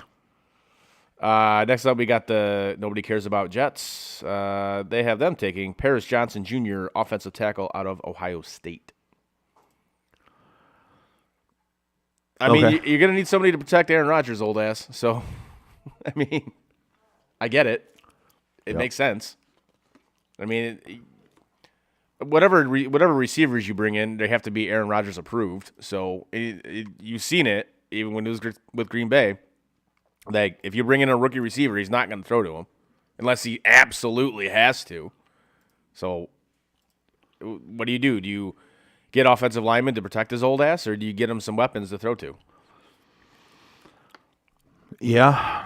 Next up, we got the nobody cares about Jets. They have them taking Paris Johnson Jr., offensive tackle out of Ohio State. I mean, you're going to need somebody to protect Aaron Rodgers' old ass. So, I mean, I get it. It makes sense. I mean, whatever receivers you bring in, they have to be Aaron Rodgers approved. So you've seen it even when it was with Green Bay. Like, if you bring in a rookie receiver, he's not going to throw to him unless he absolutely has to. So what do? Do you get offensive linemen to protect his old ass, or do you get him some weapons to throw to? Yeah.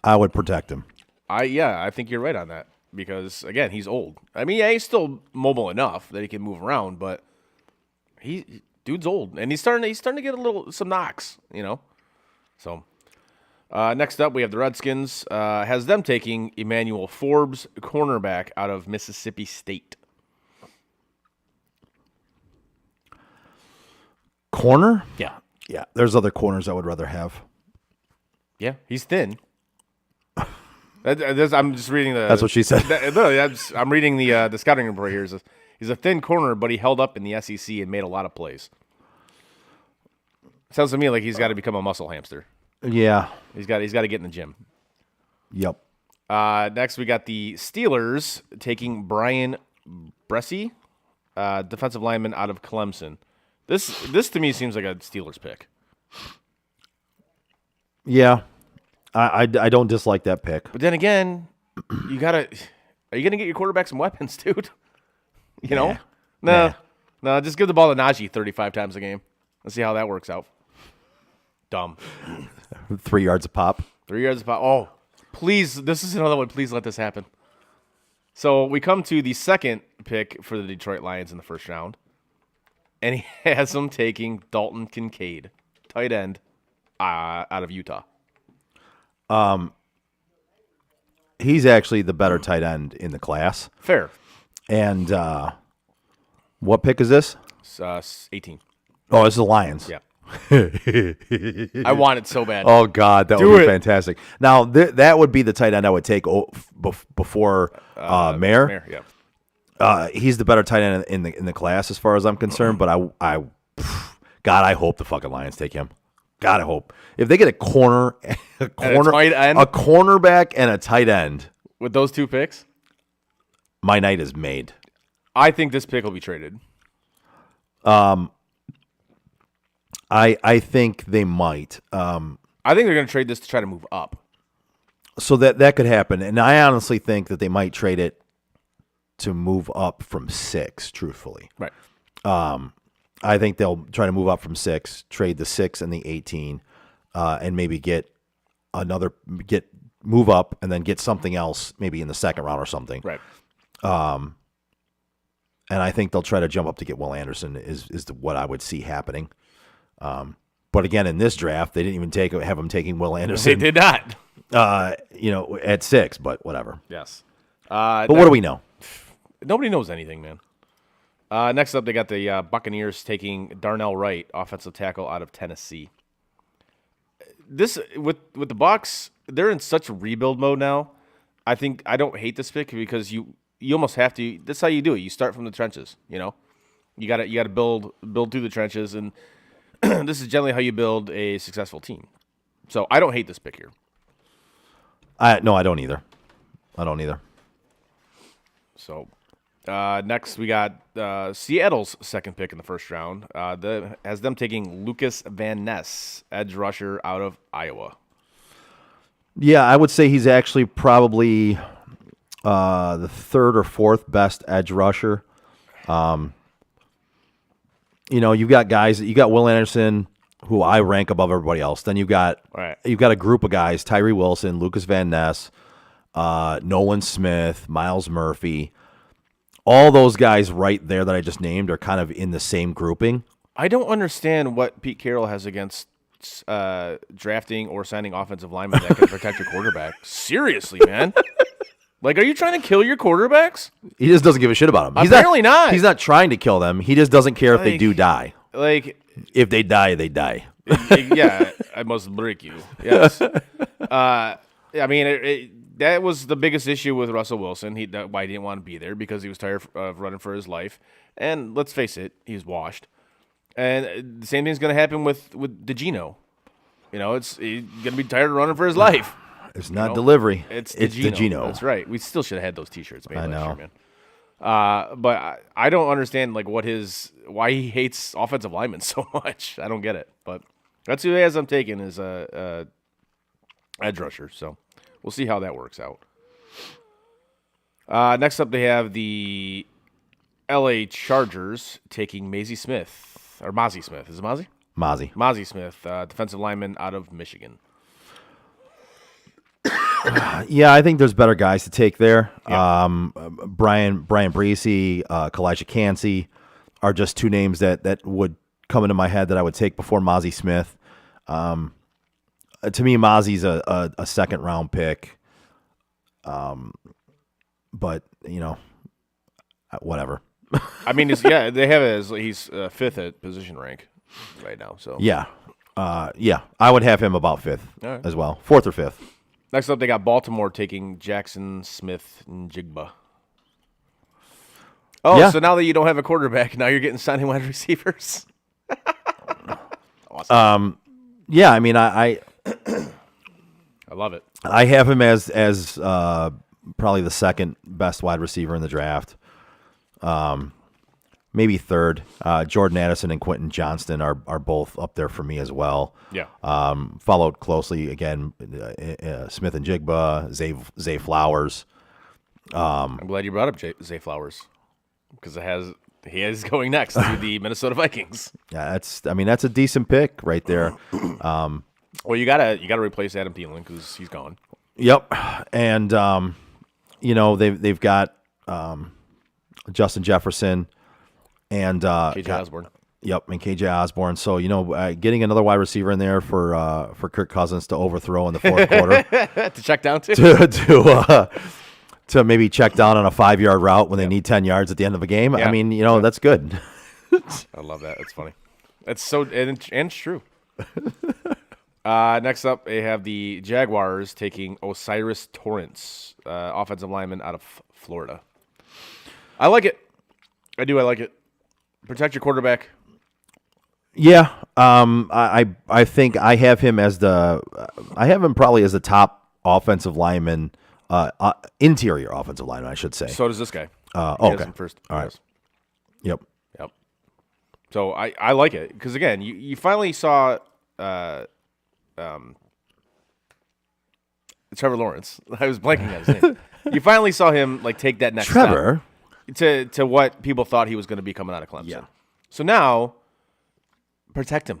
I would protect him. I think you're right on that because, again, he's old. I mean, yeah, he's still mobile enough that he can move around, but dude's old, and he's starting to get some knocks, you know. So next up, we have the Redskins. Has them taking Emmanuel Forbes, cornerback out of Mississippi State. Corner? Yeah. Yeah. There's other corners I would rather have. Yeah, he's thin. I'm just reading the. That's what she said. I'm reading the scouting report here. He's a thin corner, but he held up in the SEC and made a lot of plays. Sounds to me like he's got to become a muscle hamster. Yeah. He's got to get in the gym. Yep. Next, we got the Steelers taking Brian Bresee, defensive lineman out of Clemson. This to me seems like a Steelers pick. Yeah. I don't dislike that pick. But then again, are you going to get your quarterback some weapons, dude? You know? No, just give the ball to Najee 35 times a game. Let's see how that works out. Dumb. 3 yards a pop. 3 yards a pop. Oh, please, this is another one. Please let this happen. So we come to the second pick for the Detroit Lions in the first round. And he has them taking Dalton Kincaid, tight end, out of Utah. He's actually the better tight end in the class. Fair. And what pick is this? It's 18. Oh, it's the Lions. Yeah. I want it so bad. Oh, God, that would be fantastic. Now, that would be the tight end I would take before Mayer. Yeah. He's the better tight end in the class as far as I'm concerned. But God, I hope the fucking Lions take him. God, I hope if they get a cornerback and a tight end With those 2 picks, my night is made. I think this pick will be traded. I think they might. I think they're going to trade this to try to move up. So that could happen, and I honestly think that they might trade it to move up from 6. Truthfully, Right. I think they'll try to move up from 6, trade the 6 and the 18, and maybe move up and then get something else maybe in the second round or something. Right. And I think they'll try to jump up to get Will Anderson is what I would see happening. But again, in this draft, they didn't even have him taking Will Anderson. They did not. At 6, but whatever. Yes. But what do we know? Nobody knows anything, man. Next up, they got the Buccaneers taking Darnell Wright, offensive tackle out of Tennessee. This with the Bucs, they're in such rebuild mode now. I don't hate this pick because you almost have to. That's how you do it. You start from the trenches. You know, you got to build through the trenches, and this is generally how you build a successful team. So I don't hate this pick here. No, I don't either. So next we got Seattle's second pick in the first round. Has them taking Lucas Van Ness, edge rusher out of Iowa. Yeah, I would say he's actually probably the 3rd or 4th best edge rusher. You've got guys. You got Will Anderson, who I rank above everybody else. Then you've got a group of guys: Tyree Wilson, Lucas Van Ness, Nolan Smith, Miles Murphy. All those guys right there that I just named are kind of in the same grouping. I don't understand what Pete Carroll has against drafting or signing offensive linemen that can protect your quarterback. Seriously, man. Like, are you trying to kill your quarterbacks? He just doesn't give a shit about them. Apparently not. He's not trying to kill them. He just doesn't care if they do die. Like, if they die, they die. Yeah, I must break you. Yes. I mean, that was the biggest issue with Russell Wilson. Why he didn't want to be there, because he was tired of running for his life. And let's face it, he's washed. And the same thing's going to happen with DeGeno. He's going to be tired of running for his life. It's not delivery. It's DeGeno. DeGeno. That's right. We still should have had those T-shirts made I know. last year, man. But I don't understand why he hates offensive linemen so much. I don't get it. But that's who he has. I'm taking is a edge rusher. So we'll see how that works out. Next up, they have the L.A. Chargers taking Mazi Smith. Is it Mazi? Mazi Smith, defensive lineman out of Michigan. Yeah, I think there's better guys to take there. Yeah. Brian Breesy, Kalijah Cansey are just 2 names that would come into my head that I would take before Mazi Smith. To me, Mazi's a second round pick. But whatever. I mean, they have it as he's 5th at position rank right now. So yeah, I would have him about 5th as well, 4th or 5th. Next up, they got Baltimore taking Jackson Smith and Jigba. Oh, Yeah. So now that you don't have a quarterback, now you're getting signing wide receivers. Awesome. Yeah, I mean, I love it. I have him as probably the 2nd best wide receiver in the draft. Maybe 3rd. Jordan Addison and Quentin Johnston are both up there for me as well. Yeah. Followed closely again, Smith and Jigba, Zay Flowers. I'm glad you brought up Zay Flowers because he is going next to the Minnesota Vikings. Yeah, that's a decent pick right there. Well, you gotta replace Adam Thielen because he's gone. Yep, and they've got Justin Jefferson and KJ Osborne. Yep, and KJ Osborne. So getting another wide receiver in there for Kirk Cousins to overthrow in the 4th quarter to check down to to maybe check down on a 5-yard route when they need 10 yards at the end of a game. Yeah. I mean, that's good. I love that. It's funny. It's so and it's true. Next up, they have the Jaguars taking Osiris Torrance, offensive lineman out of Florida. I like it. I do. I like it. Protect your quarterback. Yeah, I think I have him as I have him probably as the top offensive lineman, interior offensive lineman, I should say. So does this guy. He has Okay. him first. All right. Yep. Yep. So I like it because again, you finally saw Trevor Lawrence. I was blanking on his name. You finally saw him like take that next Trevor. step to what people thought he was going to be coming out of Clemson. Yeah. So now protect him.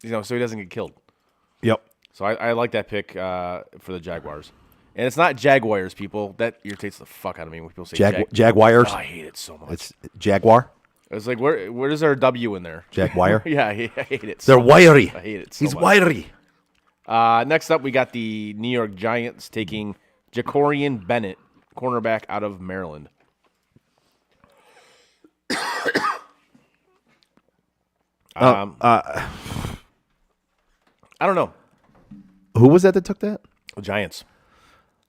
So he doesn't get killed. Yep. So I like that pick for the Jaguars. And it's not Jaguars, people. That irritates the fuck out of me when people say Jaguars. Oh, I hate it so much. It's Jaguar. It's like, where is our W in there? Jaguar. Yeah, I hate it. They're wiry. I hate it so He's much. wiry. Next up, we got the New York Giants taking Jacorian Bennett, cornerback out of Maryland. I don't know. Who was that took that? Giants.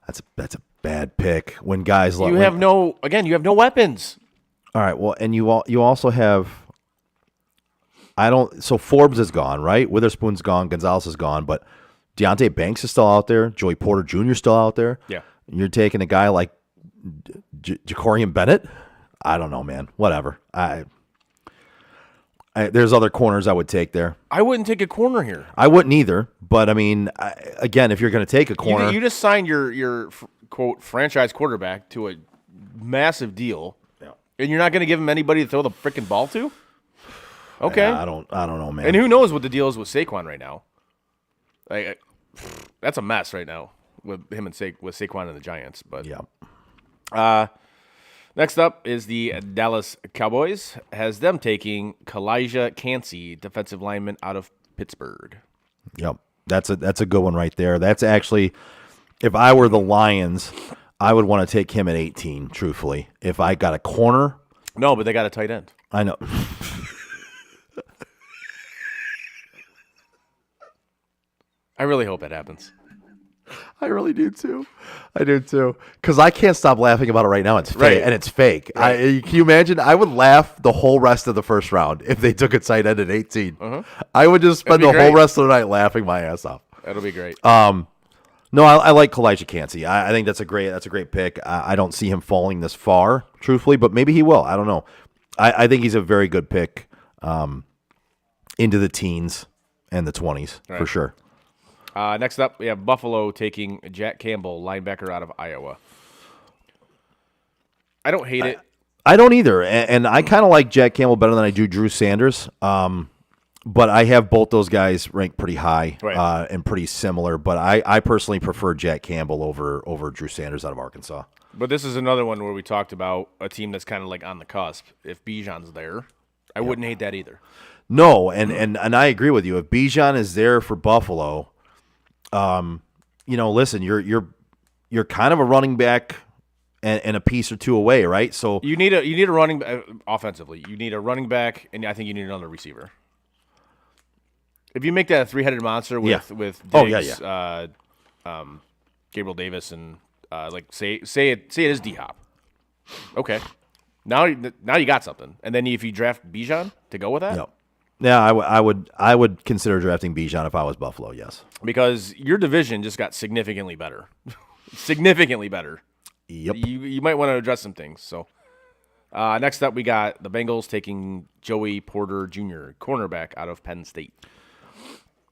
That's a bad pick. When guys You have no weapons. All right. Well, and you also have. So Forbes is gone, right? Witherspoon's gone. Gonzalez is gone, but Deontay Banks is still out there. Joey Porter Jr. is still out there. Yeah. You're taking a guy like Jacorian Bennett. I don't know, man. Whatever. There's other corners I would take there. I wouldn't take a corner here. I wouldn't either. But I mean, again, if you're going to take a corner, You just signed your quote franchise quarterback to a massive deal, and you're not going to give him anybody to throw the freaking ball to. Okay. I don't know, man. And who knows what the deal is with Saquon right now? Like, that's a mess right now with him and Saquon and the Giants. But yeah. Next up is the Dallas Cowboys. Has them taking Kalijah Cansey, defensive lineman out of Pittsburgh. Yep. That's a good one right there. That's actually, if I were the Lions, I would want to take him at 18, truthfully. If I got a corner. No, but they got a tight end. I know. I really hope that happens. I really do too. I do too. Because I can't stop laughing about it right now. It's fake, Right. and it's fake. Right. Can you imagine? I would laugh the whole rest of the first round if they took a tight end at 18. I would just spend That'd the be whole great. rest of the night laughing my ass off. That'll be great. No, I like Kalijah Cansey. I think that's a great pick. I don't see him falling this far, truthfully, but maybe he will. I don't know. I think he's a very good pick into the teens and the 20s for Right. sure. Next up, we have Buffalo taking Jack Campbell, linebacker out of Iowa. I don't hate it. I don't either, and I kind of like Jack Campbell better than I do Drew Sanders. But I have both those guys ranked pretty high Right. and pretty similar. But I personally prefer Jack Campbell over Drew Sanders out of Arkansas. But this is another one where we talked about a team that's kind of like on the cusp. If Bijan's there, I wouldn't hate that either. No, and I agree with you. If Bijan is there for Buffalo, listen, you're kind of a running back and a piece or two away, right? So You need a running offensively. You need a running back, and I think you need another receiver. If you make that a three-headed monster with Diggs, Gabriel Davis, and say it is D-Hop. Okay, now you got something, and then if you draft Bijan to go with that, no. Yeah, I would consider drafting Bijan if I was Buffalo. Yes, because your division just got significantly better, significantly better. Yep. You might want to address some things. So next up, we got the Bengals taking Joey Porter Jr., cornerback out of Penn State.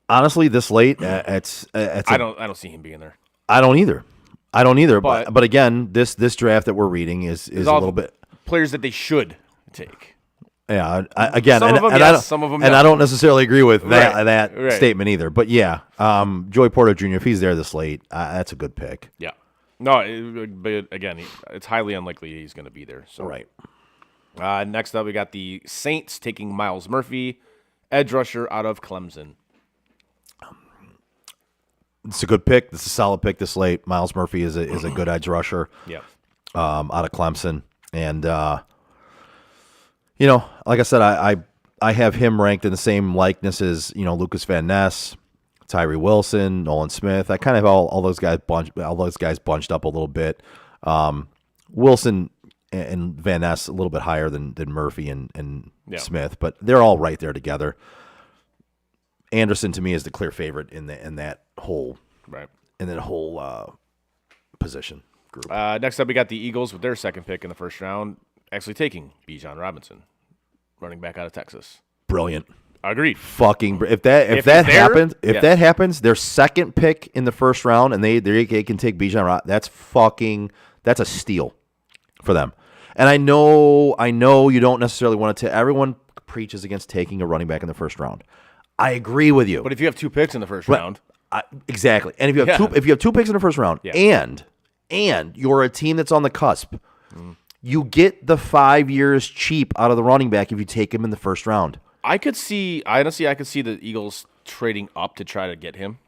Honestly, this late, it's I don't see him being there. I don't either. But- But again, this draft that we're reading is a all little bit. Players that they should take. Yeah, Some of them, I yes, don't, some of them, and no. I don't necessarily agree with that Right. statement either. But yeah, Joey Porter Jr. If he's there this late, that's a good pick. Yeah. No, but again, it's highly unlikely he's going to be there. So. Right. Next up, we got the Saints taking Miles Murphy, edge rusher out of Clemson. It's a good pick. This is a solid pick this late. Miles Murphy is a good edge rusher. Yeah. Out of Clemson, and like I said, I have him ranked in the same likeness as Lucas Van Ness, Tyree Wilson, Nolan Smith. I kind of have all those guys bunched up a little bit. Wilson and Van Ness a little bit higher than Murphy and Yeah. Smith, but they're all right there together. Anderson to me is the clear favorite in that whole Right. position group. Next up, we got the Eagles with their second pick in the first round, actually taking Bijan Robinson, running back out of Texas. Brilliant. Agreed. Fucking if that If it's there, happens, yes. that happens, their second pick in the first round, and they can take Bijan. That's a steal for them. And I know you don't necessarily want to. Everyone preaches against taking a running back in the first round. I agree with you. But if you have 2 picks in the first Right. round, Exactly. And if you have Yeah. two picks in the first round, Yeah. and you're a team that's on the cusp, you get the 5 years cheap out of the running back if you take him in the first round. I could see the Eagles trading up to try to get him.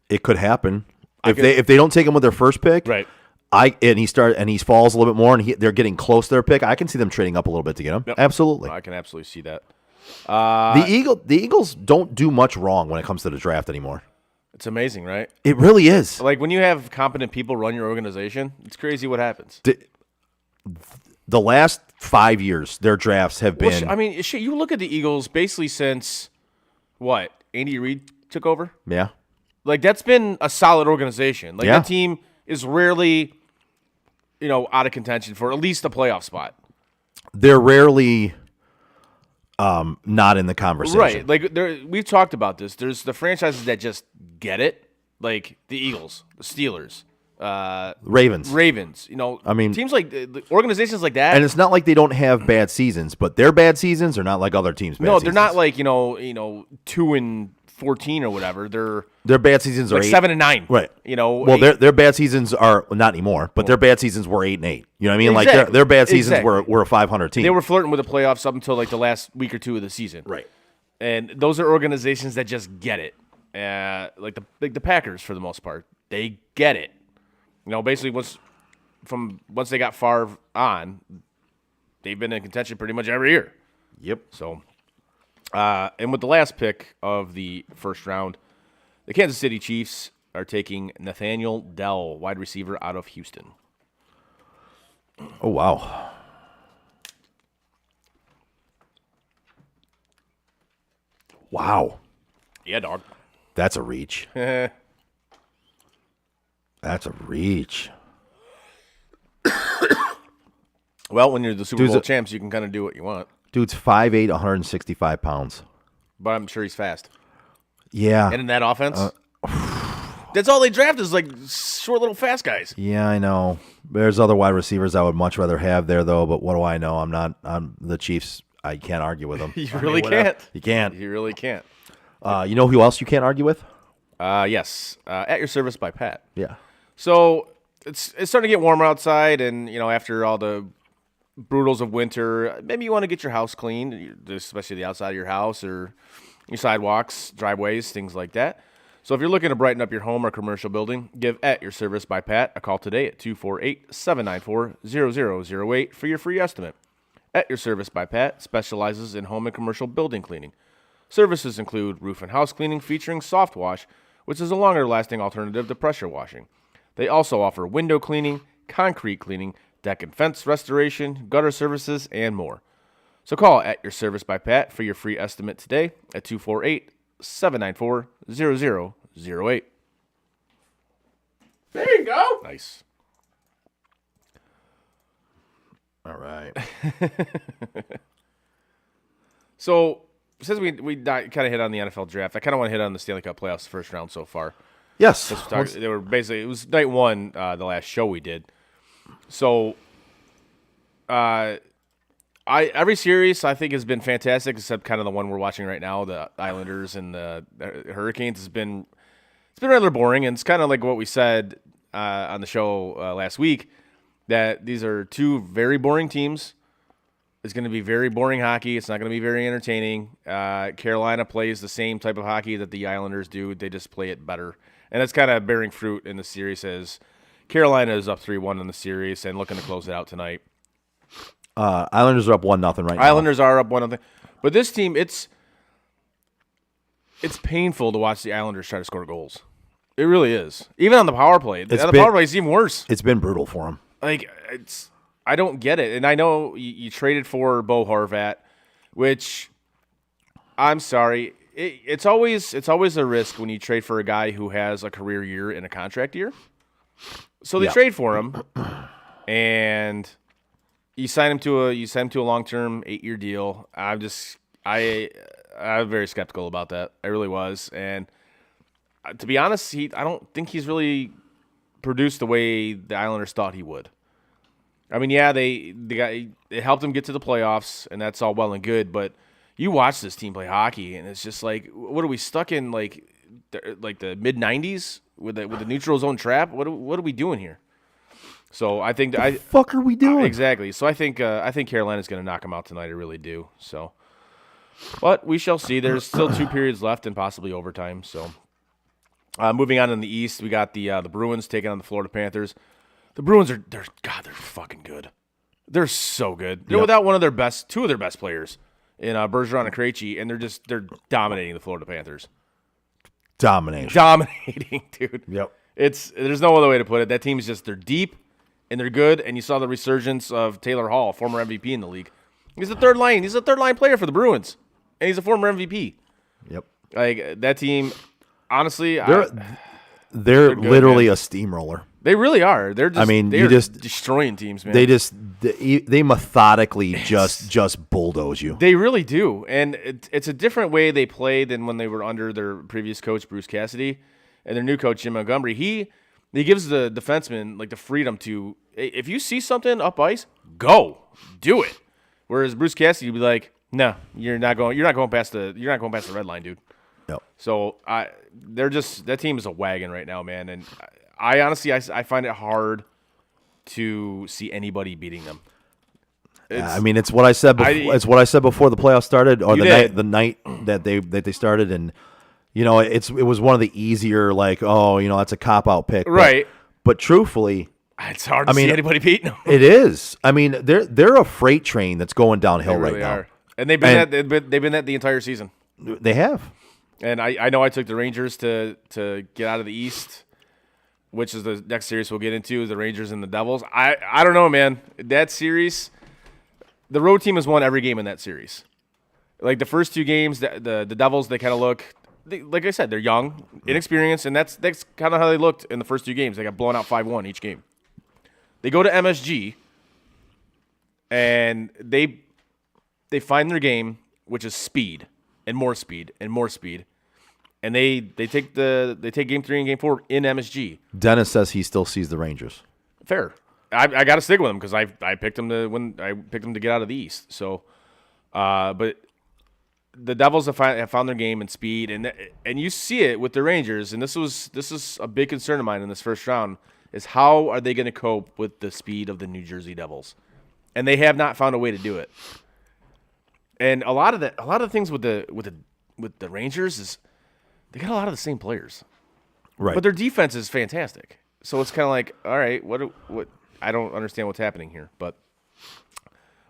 It could happen if they don't take him with their first pick. Right. He falls a little bit more, and they're getting close to their pick. I can see them trading up a little bit to get him. Yep. Absolutely. I can absolutely see that. The Eagles don't do much wrong when it comes to the draft anymore. It's amazing, right? It really is. Like when you have competent people run your organization, it's crazy what happens. The last 5 years, their drafts have been. Well, I mean, shit, you look at the Eagles basically since what Andy Reid took over. yeah. Like that's been a solid organization. Like Yeah. that team is rarely, out of contention for at least a playoff spot. They're rarely not in the conversation. Right. Like we've talked about this. There's the franchises that just get it, like the Eagles, the Steelers, Ravens. I mean, teams like organizations like that. And it's not like they don't have bad seasons, but their bad seasons are not like other teams' bad no, seasons. they're not like 2-14 or whatever. Their bad seasons are like 8. 7-9. Right. Well, their bad seasons are not anymore, but their bad seasons were 8-8. You know what I mean? Exactly. Like their bad seasons Exactly. were a 500 team. they were flirting with the playoffs up until like the last week or two of the season. right. And those are organizations that just get it. Like the Packers for the most part, they get it. Basically once they got Favre on, they've been in contention pretty much every year. Yep. So, and with the last pick of the first round, the Kansas City Chiefs are taking Nathaniel Dell, wide receiver out of Houston. Oh wow. Wow. Yeah, dog. That's a reach. That's a reach. Well, when you're the Super Dude's Bowl a- champs, you can kind of do what you want. Dude's 5'8", 165 pounds. But I'm sure he's fast. Yeah. And in that offense, that's all they draft is like short little fast guys. Yeah, I know. There's other wide receivers I would much rather have there, though. But what do I know? I'm the Chiefs. I can't argue with them. You really can't. You can't. You really can't. You know who else you can't argue with? Yes. At your service by Pat. Yeah. So it's starting to get warmer outside, and after all the brutals of winter, maybe you want to get your house clean, especially the outside of your house or your sidewalks, driveways, things like that. So if you're looking to brighten up your home or commercial building, give At Your Service by Pat a call today at 248-794-0008 for your free estimate. At Your Service by Pat specializes in home and commercial building cleaning. Services include roof and house cleaning featuring soft wash, which is a longer-lasting alternative to pressure washing. They also offer window cleaning, concrete cleaning, deck and fence restoration, gutter services, and more. So call At Your Service by Pat for your free estimate today at 248-794-0008. There you go. Nice. All right. So since we kind of hit on the NFL draft, I kind of want to hit on the Stanley Cup playoffs first round so far. Yes. They were basically, it was night one, the last show we did. So, every series I think has been fantastic, except kind of the one we're watching right now, the Islanders and the Hurricanes. It's been rather boring, and it's kind of like what we said on the show last week, that these are two very boring teams. It's going to be very boring hockey. It's not going to be very entertaining. Carolina plays the same type of hockey that the Islanders do. They just play it better. And it's kind of bearing fruit in the series as Carolina is up 3-1 in the series and looking to close it out tonight. Islanders are up 1-0 right now. Islanders are up 1-0. But this team, it's painful to watch the Islanders try to score goals. It really is. Even on the power play. The power play is even worse. It's been brutal for them. Like, it's I don't get it. And I know you traded for Bo Horvat, which I'm sorry. It's always a risk when you trade for a guy who has a career year and a contract year. So they trade for him, and you sign him to a long-term 8-year deal. I'm very skeptical about that. I really was, and to be honest, I don't think he's really produced the way the Islanders thought he would. I mean, yeah, it helped him get to the playoffs, and that's all well and good. But you watch this team play hockey, and it's just like, what are we stuck in? Like the mid '90s with the neutral zone trap? What are we doing here? So I think the fuck are we doing? Exactly. So I think Carolina's going to knock him out tonight. I really do. So, but we shall see. There's still 2 periods left and possibly overtime. So, moving on in the East, we got the Bruins taking on the Florida Panthers. The Bruins they're fucking good. They're so good. They're without two of their best players in Bergeron and Krejci, and they're dominating the Florida Panthers. Dominating, dude. Yep. There's no other way to put it. That team's they're deep and they're good, and you saw the resurgence of Taylor Hall, former MVP in the league. He's a third line player for the Bruins, and he's a former MVP. Yep. Like that team, honestly, they're good, literally man. a steamroller. They really are. They're destroying teams, man. They methodically just bulldoze you. They really do, and it's a different way they play than when they were under their previous coach Bruce Cassidy and their new coach Jim Montgomery. He gives the defenseman like the freedom to, if you see something up ice, go do it. Whereas Bruce Cassidy would be like, no, you're not going past the red line, dude. No. So that team is a wagon right now, man, and I honestly I find it hard to see anybody beating them. I mean, it's what I said. It's what I said before the playoffs started, or the night that they started, and it was one of the easier that's a cop out pick, right? But truthfully, it's hard to see anybody beating them. It is. I mean, they're a freight train that's going downhill right now, and they've been that the entire season. They have. And I know I took the Rangers to get out of the East, which is the next series we'll get into, is the Rangers and the Devils. I don't know, man. That series, the road team has won every game in that series. Like the first 2 games, the Devils, they kind of look, like I said, they're young, inexperienced, and that's kind of how they looked in the first 2 games. They got blown out 5-1 each game. They go to MSG, and they find their game, which is speed. And more speed, and more speed, and they take Game 3 and Game 4 in MSG. Dennis says he still sees the Rangers. Fair. I got to stick with him because I picked them to get out of the East. So, but the Devils have found their game and speed, and you see it with the Rangers. And this is a big concern of mine in this first round, is how are they going to cope with the speed of the New Jersey Devils, and they have not found a way to do it. And a lot of the things with the Rangers is they got a lot of the same players, right? But their defense is fantastic. So it's kind of like, all right, what I don't understand what's happening here, but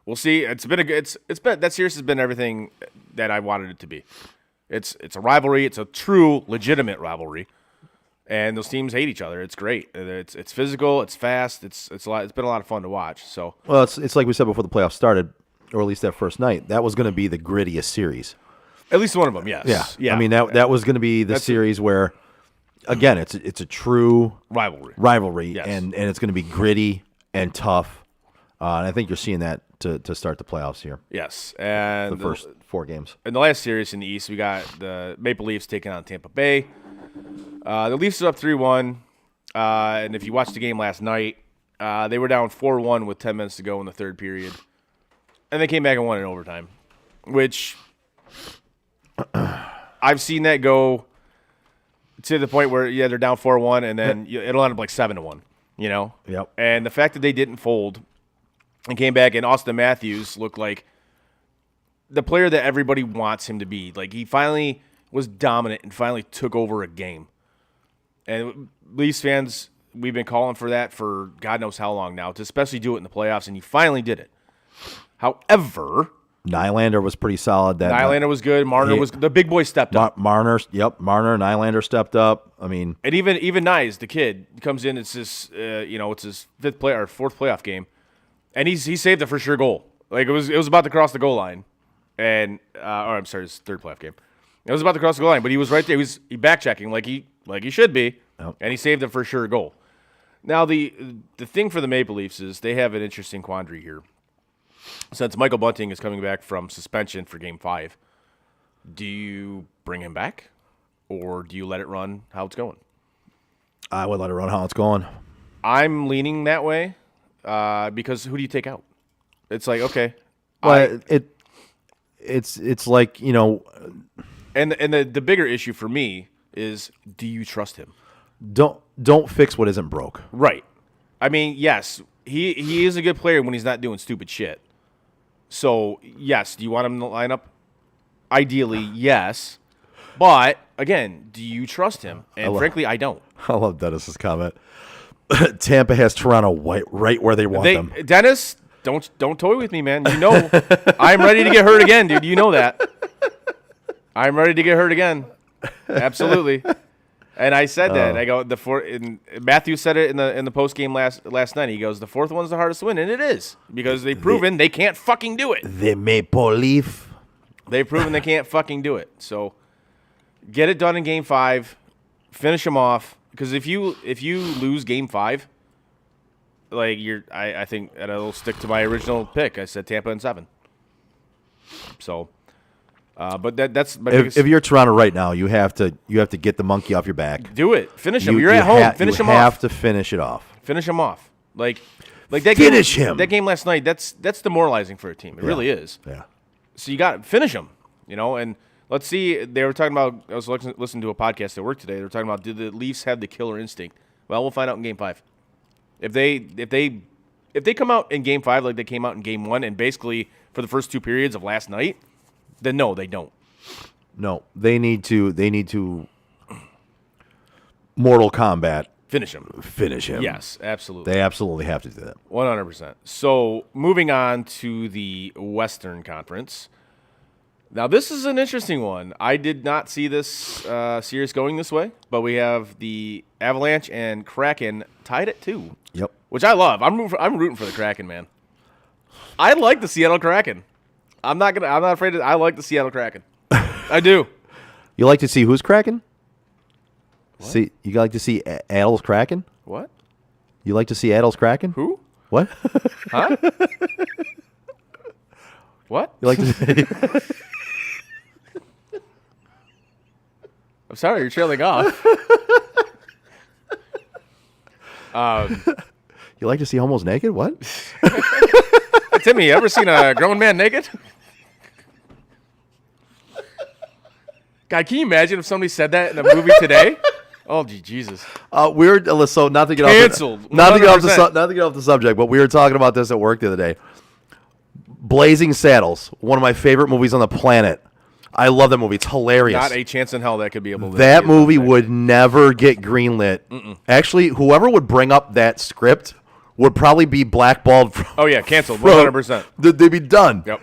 we'll see. It's been that series has been everything that I wanted it to be. It's a rivalry. It's a true, legitimate rivalry, and those teams hate each other. It's great. It's physical. It's fast. It's a lot. It's been a lot of fun to watch. So well, it's like we said before the playoffs started. Or at least that first night, that was going to be the grittiest series. At least one of them, yes. Yeah. I mean, that was going to be the series where, again, it's a true rivalry, yes. and it's going to be gritty and tough. And I think you're seeing that to start the playoffs here. Yes, and the first 4 games. In the last series in the East, we got the Maple Leafs taking on Tampa Bay. The Leafs are up 3-1, and if you watched the game last night, they were down 4-1 with 10 minutes to go in the third period. And they came back and won in overtime, which I've seen that go to the point where, they're down 4-1, and then it'll end up like 7-1, Yep. And the fact that they didn't fold and came back, and Austin Matthews looked like the player that everybody wants him to be. Like, he finally was dominant and finally took over a game. And Leafs fans, we've been calling for that for God knows how long now, to especially do it in the playoffs, and he finally did it. However, Nylander was pretty solid. Nylander was good. Marner was the big boy stepped up. Marner, Nylander stepped up. I mean, and even Nyes, the kid, comes in. It's his fourth playoff game, And he saved the for sure goal. Like it was about to cross the goal line, and I'm sorry, his third playoff game. It was about to cross the goal line, but he was right there. He back checking like he should be, and he saved the for sure goal. Now the thing for the Maple Leafs is they have an interesting quandary here. Since Michael Bunting is coming back from suspension for Game 5, do you bring him back, or do you let it run how it's going? I would let it run how it's going. I'm leaning that way because who do you take out? It's like, okay. Well, it's like, you know. And the bigger issue for me is, do you trust him? Don't fix what isn't broke. Right. I mean, yes, he is a good player when he's not doing stupid shit. So, yes, do you want him in the lineup? Ideally, yes. But, again, do you trust him? And frankly, I don't. I love Dennis's comment. Tampa has Toronto right where they want them. Dennis, don't toy with me, man. You know I'm ready to get hurt again, dude. You know that. I'm ready to get hurt again. Absolutely. And I said that. I go Matthew said it in the post game last night. He goes, the fourth one's the hardest to win, and it is because they've proven they can't fucking do it. The Maple Leaf. They've proven they can't fucking do it. So get it done in Game 5. Finish them off. Because if you lose Game 5, like I think, and I'll stick to my original pick. I said Tampa in 7. So. But that's my biggest. If you're Toronto right now, you have to get the monkey off your back. Do it. Finish him. You're at home. Finish him off. You have to finish it off. Finish him off. Like that. Finish game, him. That game last night. That's demoralizing for a team. It really is. Yeah. So you got to finish him. You know, and let's see. They were talking about. I was listening to a podcast at work today. They were talking about, did the Leafs have the killer instinct? Well, we'll find out in Game 5. If they come out in Game 5 like they came out in Game 1, and basically for the first 2 periods of last night, then no, they don't. No, they need to Mortal Kombat. Finish him. Finish him. Yes, absolutely. They absolutely have to do that. 100%. So moving on to the Western Conference. Now this is an interesting one. I did not see this series going this way, but we have the Avalanche and Kraken tied at 2. Yep. Which I love. I'm rooting for the Kraken, man. I like the Seattle Kraken. I'm not afraid. I like the Seattle Kraken. I do. You like to see who's cracking? See, you like to see Adel's cracking? What? You like to see Adel's cracking? Who? What? Huh? What? You like to? I'm sorry, you're trailing off. You like to see homos naked? What? Timmy, you ever seen a grown man naked? God, can you imagine if somebody said that in a movie today? Oh, Jesus. We're so not to get Canceled. not to get off the subject, but we were talking about this at work the other day. Blazing Saddles, one of my favorite movies on the planet. I love that movie. It's hilarious. Not a chance in hell that could be able to. That movie would never get greenlit. Actually, whoever would bring up that script would probably be blackballed. Oh yeah, canceled. 100%. They'd be done. Yep.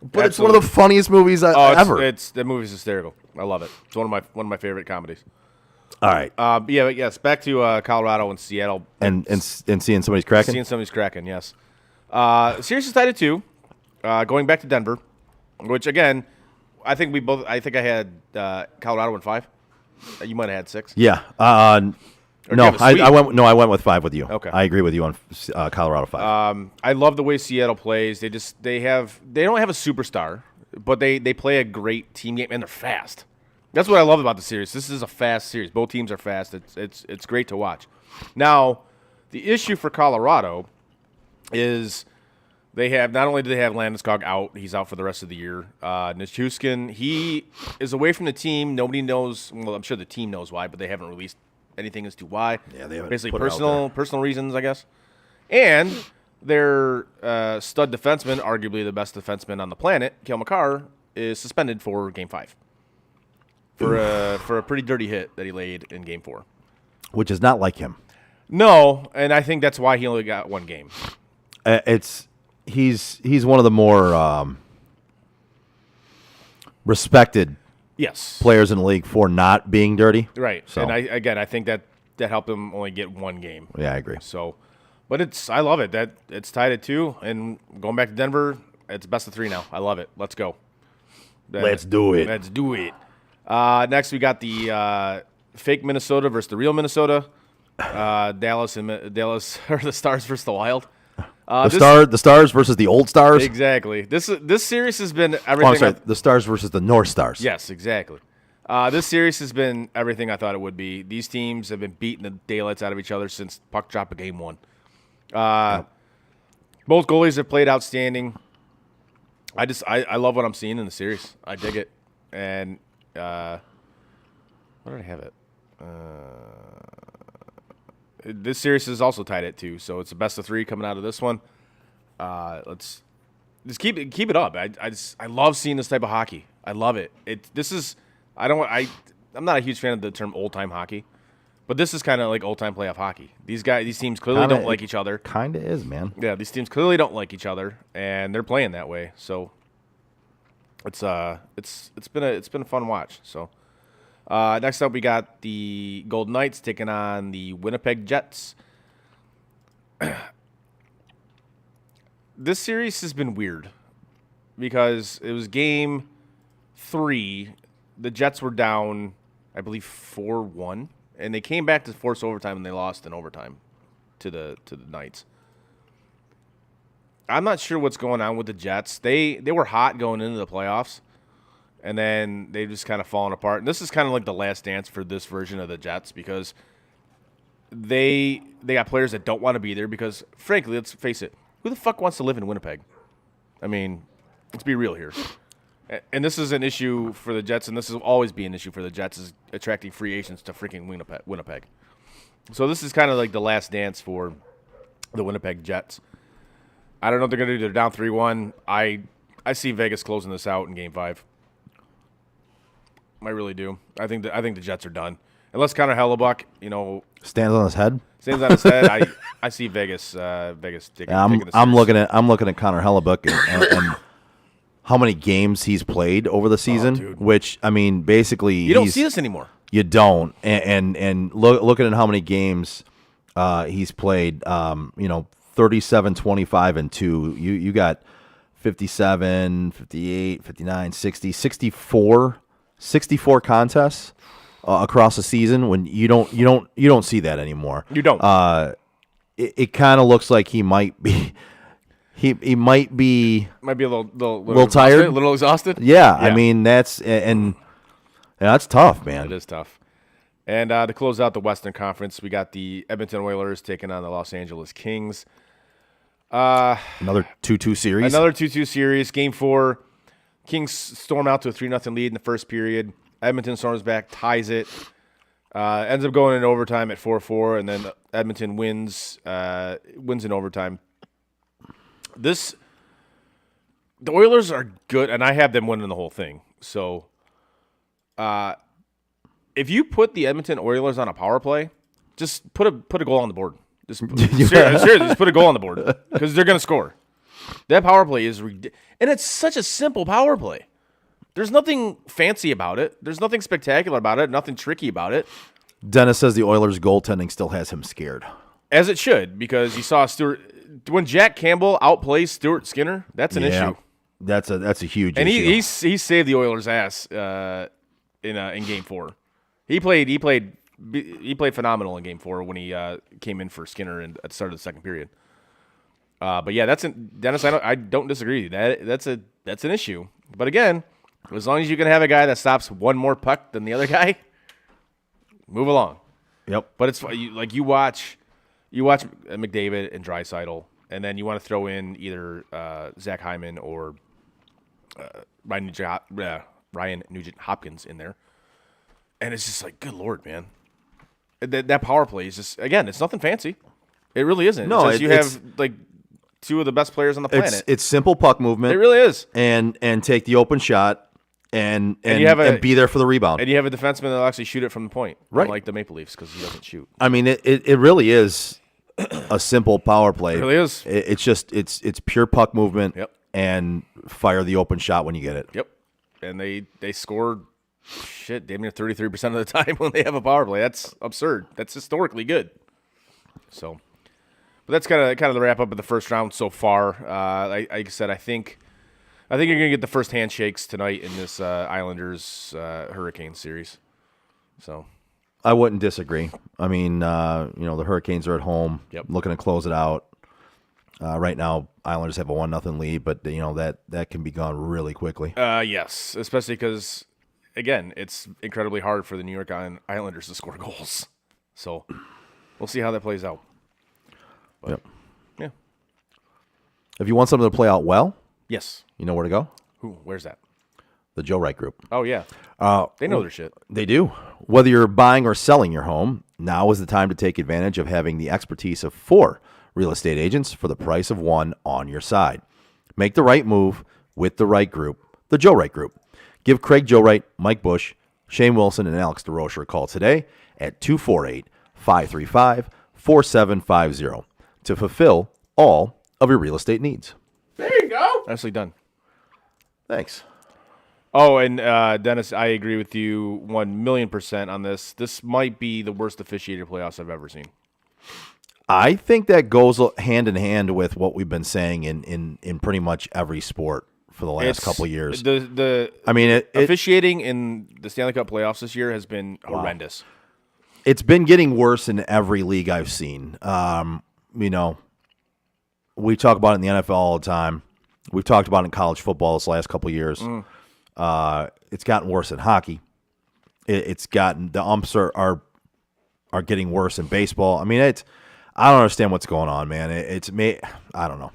But it's one of the funniest movies ever. That movie's hysterical. I love it. It's one of my favorite comedies. All right. Yes. Back to Colorado and Seattle and seeing somebody's cracking. Seeing somebody's cracking. Yes. Series is tied at 2. Going back to Denver, which again, I think I had Colorado in 5. You might have had 6. Yeah. No, I went with 5 with you. Okay. I agree with you on Colorado 5. I love the way Seattle plays. They don't have a superstar, but they play a great team game and they're fast. That's what I love about the series. This is a fast series. Both teams are fast. It's great to watch. Now, the issue for Colorado is not only do they have Landeskog out, he's out for the rest of the year. Nichushkin, he is away from the team. Nobody knows. Well, I'm sure the team knows why, but they haven't released anything as to why. Yeah, they haven't basically put it out personal reasons, I guess. And their stud defenseman, arguably the best defenseman on the planet, Cale Makar, is suspended for Game 5 for a pretty dirty hit that he laid in Game 4, which is not like him. No, and I think that's why he only got 1 game. He's one of the more respected players in the league for not being dirty. Right. So. And I think that helped him only get 1 game. Yeah, I agree. So, But I love it. That it's tied at 2, and going back to Denver, it's best of 3 now. I love it. Let's go. Let's do it. Let's do it. Next, we got the fake Minnesota versus the real Minnesota. Dallas or the Stars versus the Wild. The Stars versus the old Stars. Exactly. This series has been Oh, everything. I'm sorry. The Stars versus the North Stars. Yes, exactly. This series has been everything I thought it would be. These teams have been beating the daylights out of each other since puck drop of game 1. Both goalies have played outstanding. I love what I'm seeing in the series. I dig it. And where did I have it? This series is also tied at 2, so it's a best of 3 coming out of this one. Let's just keep it up. I love seeing this type of hockey. I love it. I'm not a huge fan of the term old time hockey, but this is kind of like old time playoff hockey. These teams clearly don't like each other. Kind of is, man. Yeah, these teams clearly don't like each other, and they're playing that way. So it's been a fun watch. So next up, we got the Golden Knights taking on the Winnipeg Jets. This series has been weird because it was game 3. The Jets were down, I believe, 4-1, and they came back to force overtime, and they lost in overtime to the Knights. I'm not sure what's going on with the Jets. They were hot going into the playoffs, and then they've just kind of fallen apart. And this is kind of like the last dance for this version of the Jets because they got players that don't want to be there because, frankly, let's face it, who the fuck wants to live in Winnipeg? I mean, let's be real here. And this is an issue for the Jets, and this will always be an issue for the Jets, is attracting free agents to freaking Winnipeg. So this is kind of like the last dance for the Winnipeg Jets. I don't know what they're going to do. They're down 3-1. I see Vegas closing this out in Game 5. I really do. I think the Jets are done. Unless Connor Hellebuck, Stands on his head. stands on his head, I see Vegas taking the I'm series. looking at Connor Hellebuck and how many games he's played over the season. dude. Which I mean, basically, You don't see this anymore. You don't, and looking at how many games he's played. 37, 25, and 2. You got 57, 58, 59, 60, 64 contests across the season. When you don't see that anymore. You don't. It kind of looks like he might be. He might be Might be a little tired? exhausted, a little exhausted. Yeah, I mean that's that's tough, man. It is tough. And to close out the Western Conference, we got the Edmonton Oilers taking on the Los Angeles Kings. Another 2-2 series. Another 2-2 series. Game 4, Kings storm out to a 3-0 lead in the first period. Edmonton storms back, ties it. Ends up going in overtime at 4-4, and then Edmonton wins in overtime. The Oilers are good, and I have them winning the whole thing. So, if you put the Edmonton Oilers on a power play, just put a goal on the board. Seriously, just put a goal on the board because they're going to score. That power play is and it's such a simple power play. There's nothing fancy about it. There's nothing spectacular about it. Nothing tricky about it. Dennis says the Oilers' goaltending still has him scared. As it should, because you saw when Jack Campbell outplays Stuart Skinner. That's an issue. That's a huge And issue. he saved the Oilers' ass in Game 4. He played phenomenal in Game 4 when he came in for Skinner at the start of the second period. But yeah, Dennis. I don't disagree. That's an issue. But again, as long as you can have a guy that stops one more puck than the other guy, move along. Yep. But it's like you watch McDavid and Draisaitl, and then you want to throw in either Zach Hyman or Ryan Nugent Hopkins in there, and it's just like, good Lord, man. That power play is just, again, it's nothing fancy. It really isn't. No, you have like two of the best players on the planet. It's simple puck movement. It really is. And take the open shot and you have be there for the rebound. And you have a defenseman that'll actually shoot it from the point, right? Like the Maple Leafs, because he doesn't shoot. I mean, it really is a simple power play. It really is. It's just it's pure puck movement. Yep. And fire the open shot when you get it. Yep. And they scored damn near 33% of the time when they have a power play. That's absurd. That's historically good. So, But that's kind of the wrap up of the first round so far. Like I said, I think you're gonna get the first handshakes tonight in this Islanders Hurricane series. So I wouldn't disagree. I mean, the Hurricanes are at home, looking to close it out. Right now, Islanders have a 1-0 lead, but that can be gone really quickly. Yes, especially because again, it's incredibly hard for the New York Islanders to score goals. So we'll see how that plays out. But, yeah. If you want something to play out well, yes. you know where to go? Where's that? The Joe Wright Group. Oh, yeah. They know their shit. They do. Whether you're buying or selling your home, now is the time to take advantage of having the expertise of 4 real estate agents for the price of 1 on your side. Make the right move with the right group, the Joe Wright Group. Give Craig Joe Wright, Mike Bush, Shane Wilson, and Alex DeRocher a call today at 248-535-4750 to fulfill all of your real estate needs. There you go. Nicely done. Thanks. Oh, and Dennis, I agree with you 1,000,000% on this. This might be the worst officiated playoffs I've ever seen. I think that goes hand in hand with what we've been saying in pretty much every sport for the last couple of years. Officiating in the Stanley Cup playoffs this year has been horrendous. It's been getting worse in every league I've seen. We talk about it in the NFL all the time. We've talked about it in college football this last couple of years. It's gotten worse in hockey. It's gotten the umps are getting worse in baseball. I mean, I don't understand what's going on, man. I don't know.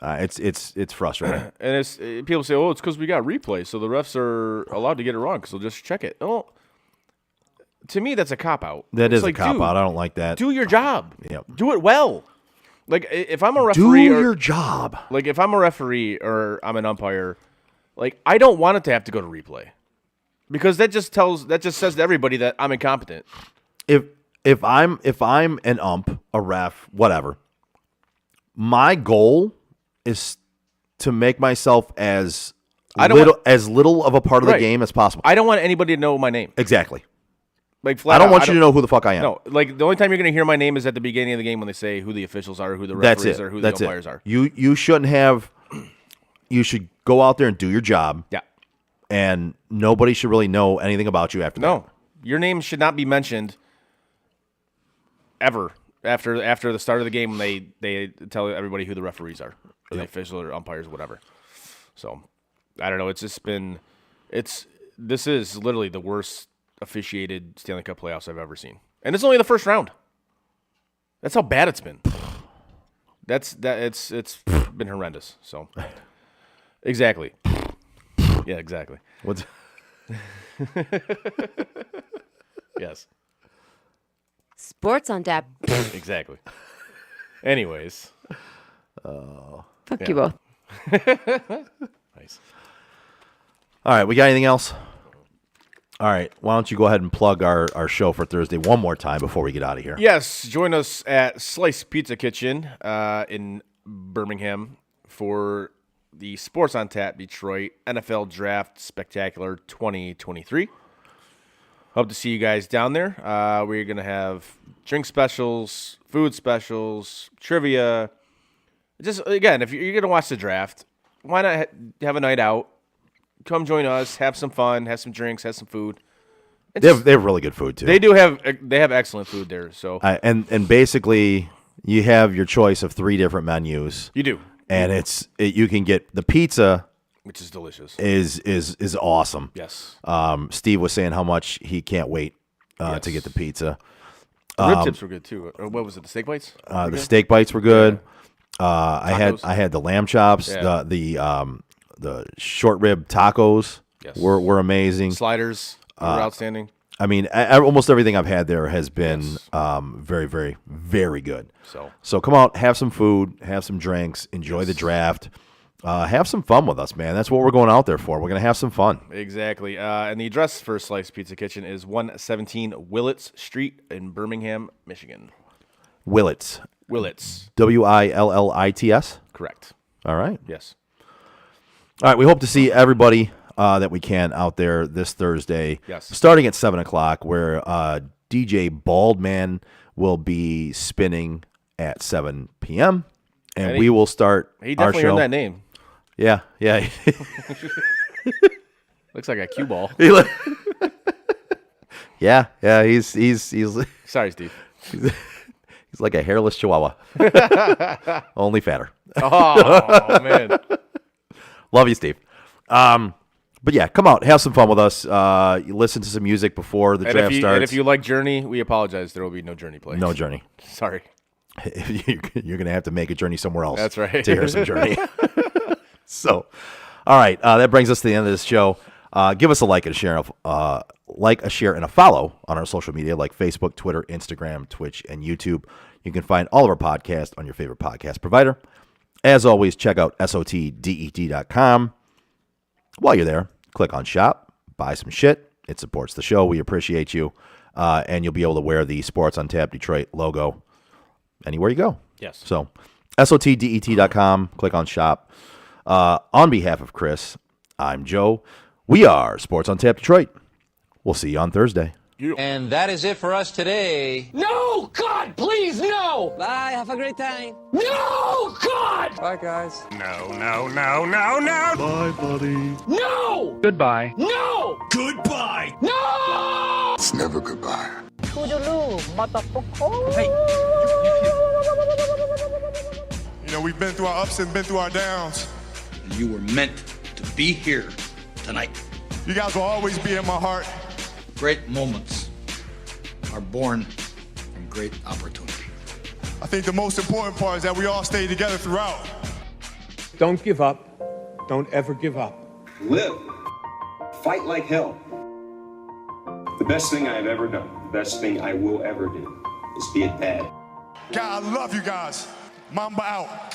It's frustrating. And people say, "Oh, it's because we got replay, so the refs are allowed to get it wrong because they'll just check it." Oh, to me, that's a cop out. That is a cop out. I don't like that. Do your job. Yep. Do it well. Like if I'm a referee, do your job. Like if I'm a referee or I'm an umpire, like I don't want it to have to go to replay because that just says to everybody that I'm incompetent. If I'm an ump, a ref, whatever, my goal is to make myself as little of a part of the game as possible. I don't want anybody to know my name. Exactly. Like I don't want you to know who the fuck I am. No, like the only time you're going to hear my name is at the beginning of the game when they say who the officials are, who the referees are, who the umpires are. You shouldn't have. You should go out there and do your job. Yeah. And nobody should really know anything about you after that. No, your name should not be mentioned ever after the start of the game when they tell everybody who the referees are, or the officials or umpires or whatever. So I don't know. It's just been this is literally the worst officiated Stanley Cup playoffs I've ever seen, and it's only the first round. That's how bad it's been. It's been horrendous. So exactly, yeah, exactly. What's yes. Sports on Tap. Exactly. Anyways. Fuck you both. Nice. all right? We got anything else? All right. Why don't you go ahead and plug our show for Thursday one more time before we get out of here? Yes. Join us at Slice Pizza Kitchen in Birmingham for the Sports on Tap Detroit NFL Draft Spectacular 2023. Hope to see you guys down there. We're going to have drink specials, food specials, trivia. Just, again, if you're going to watch the draft, why not have a night out? Come join us, have some fun, have some drinks, have some food. They have really good food, too. They have excellent food there. So and basically, you have your choice of 3 different menus. you do. And you can get the pizza, Which is delicious. is awesome. Yes. Steve was saying how much he can't wait to get the pizza. The rib tips were good too. Or what was it? The steak bites? The steak bites were good. Yeah. I had the lamb chops. Yeah. The short rib tacos Yes. were amazing. Sliders were outstanding. I mean, almost everything I've had there has been very, very, very good. So come out, have some food, have some drinks, enjoy the draft. Have some fun with us, man. That's what we're going out there for. We're going to have some fun. Exactly. And the address for Slice Pizza Kitchen is 117 Willits Street in Birmingham, Michigan. Willits. Willits. Willits. Correct. All right. Yes. All right. We hope to see everybody that we can out there this Thursday. Yes. Starting at 7 o'clock, where DJ Baldman will be spinning at 7 p.m. And And we will start He our definitely show. earned that name. Yeah, yeah. Looks like a cue ball. yeah. He's Sorry, Steve. he's like a hairless chihuahua, only fatter. Oh man. Love you, Steve. But yeah, come out, have some fun with us. You listen to some music before the draft starts. And if you like Journey, we apologize. There will be no Journey plays. No Journey. Sorry. You're gonna have to make a journey somewhere else. That's right. To hear some Journey. So, all right, that brings us to the end of this show. Give us a like and a share, and a follow on our social media like Facebook, Twitter, Instagram, Twitch, and YouTube. You can find all of our podcasts on your favorite podcast provider. As always, check out sotdet.com. While you're there, click on shop, buy some shit. It supports the show. We appreciate you. And you'll be able to wear the Sports on Tap Detroit logo anywhere you go. Yes. So, sotdet.com, click on shop. On behalf of Chris, I'm Joe. We are Sports on Tap Detroit. We'll see you on Thursday. And that is it for us today. No! God, please, no! Bye, have a great time. No! God! Bye, guys. No, no, no, no, no. Bye, buddy. No! Goodbye. No! Goodbye. No! It's never goodbye. You know, we've been through our ups and been through our downs. You were meant to be here tonight. You guys will always be in my heart. Great moments are born from great opportunity. I think the most important part is that we all stay together throughout. Don't give up. Don't ever give up. Live. Fight like hell. The best thing I have ever done, the best thing I will ever do, is be a dad. God, I love you guys. Mamba out.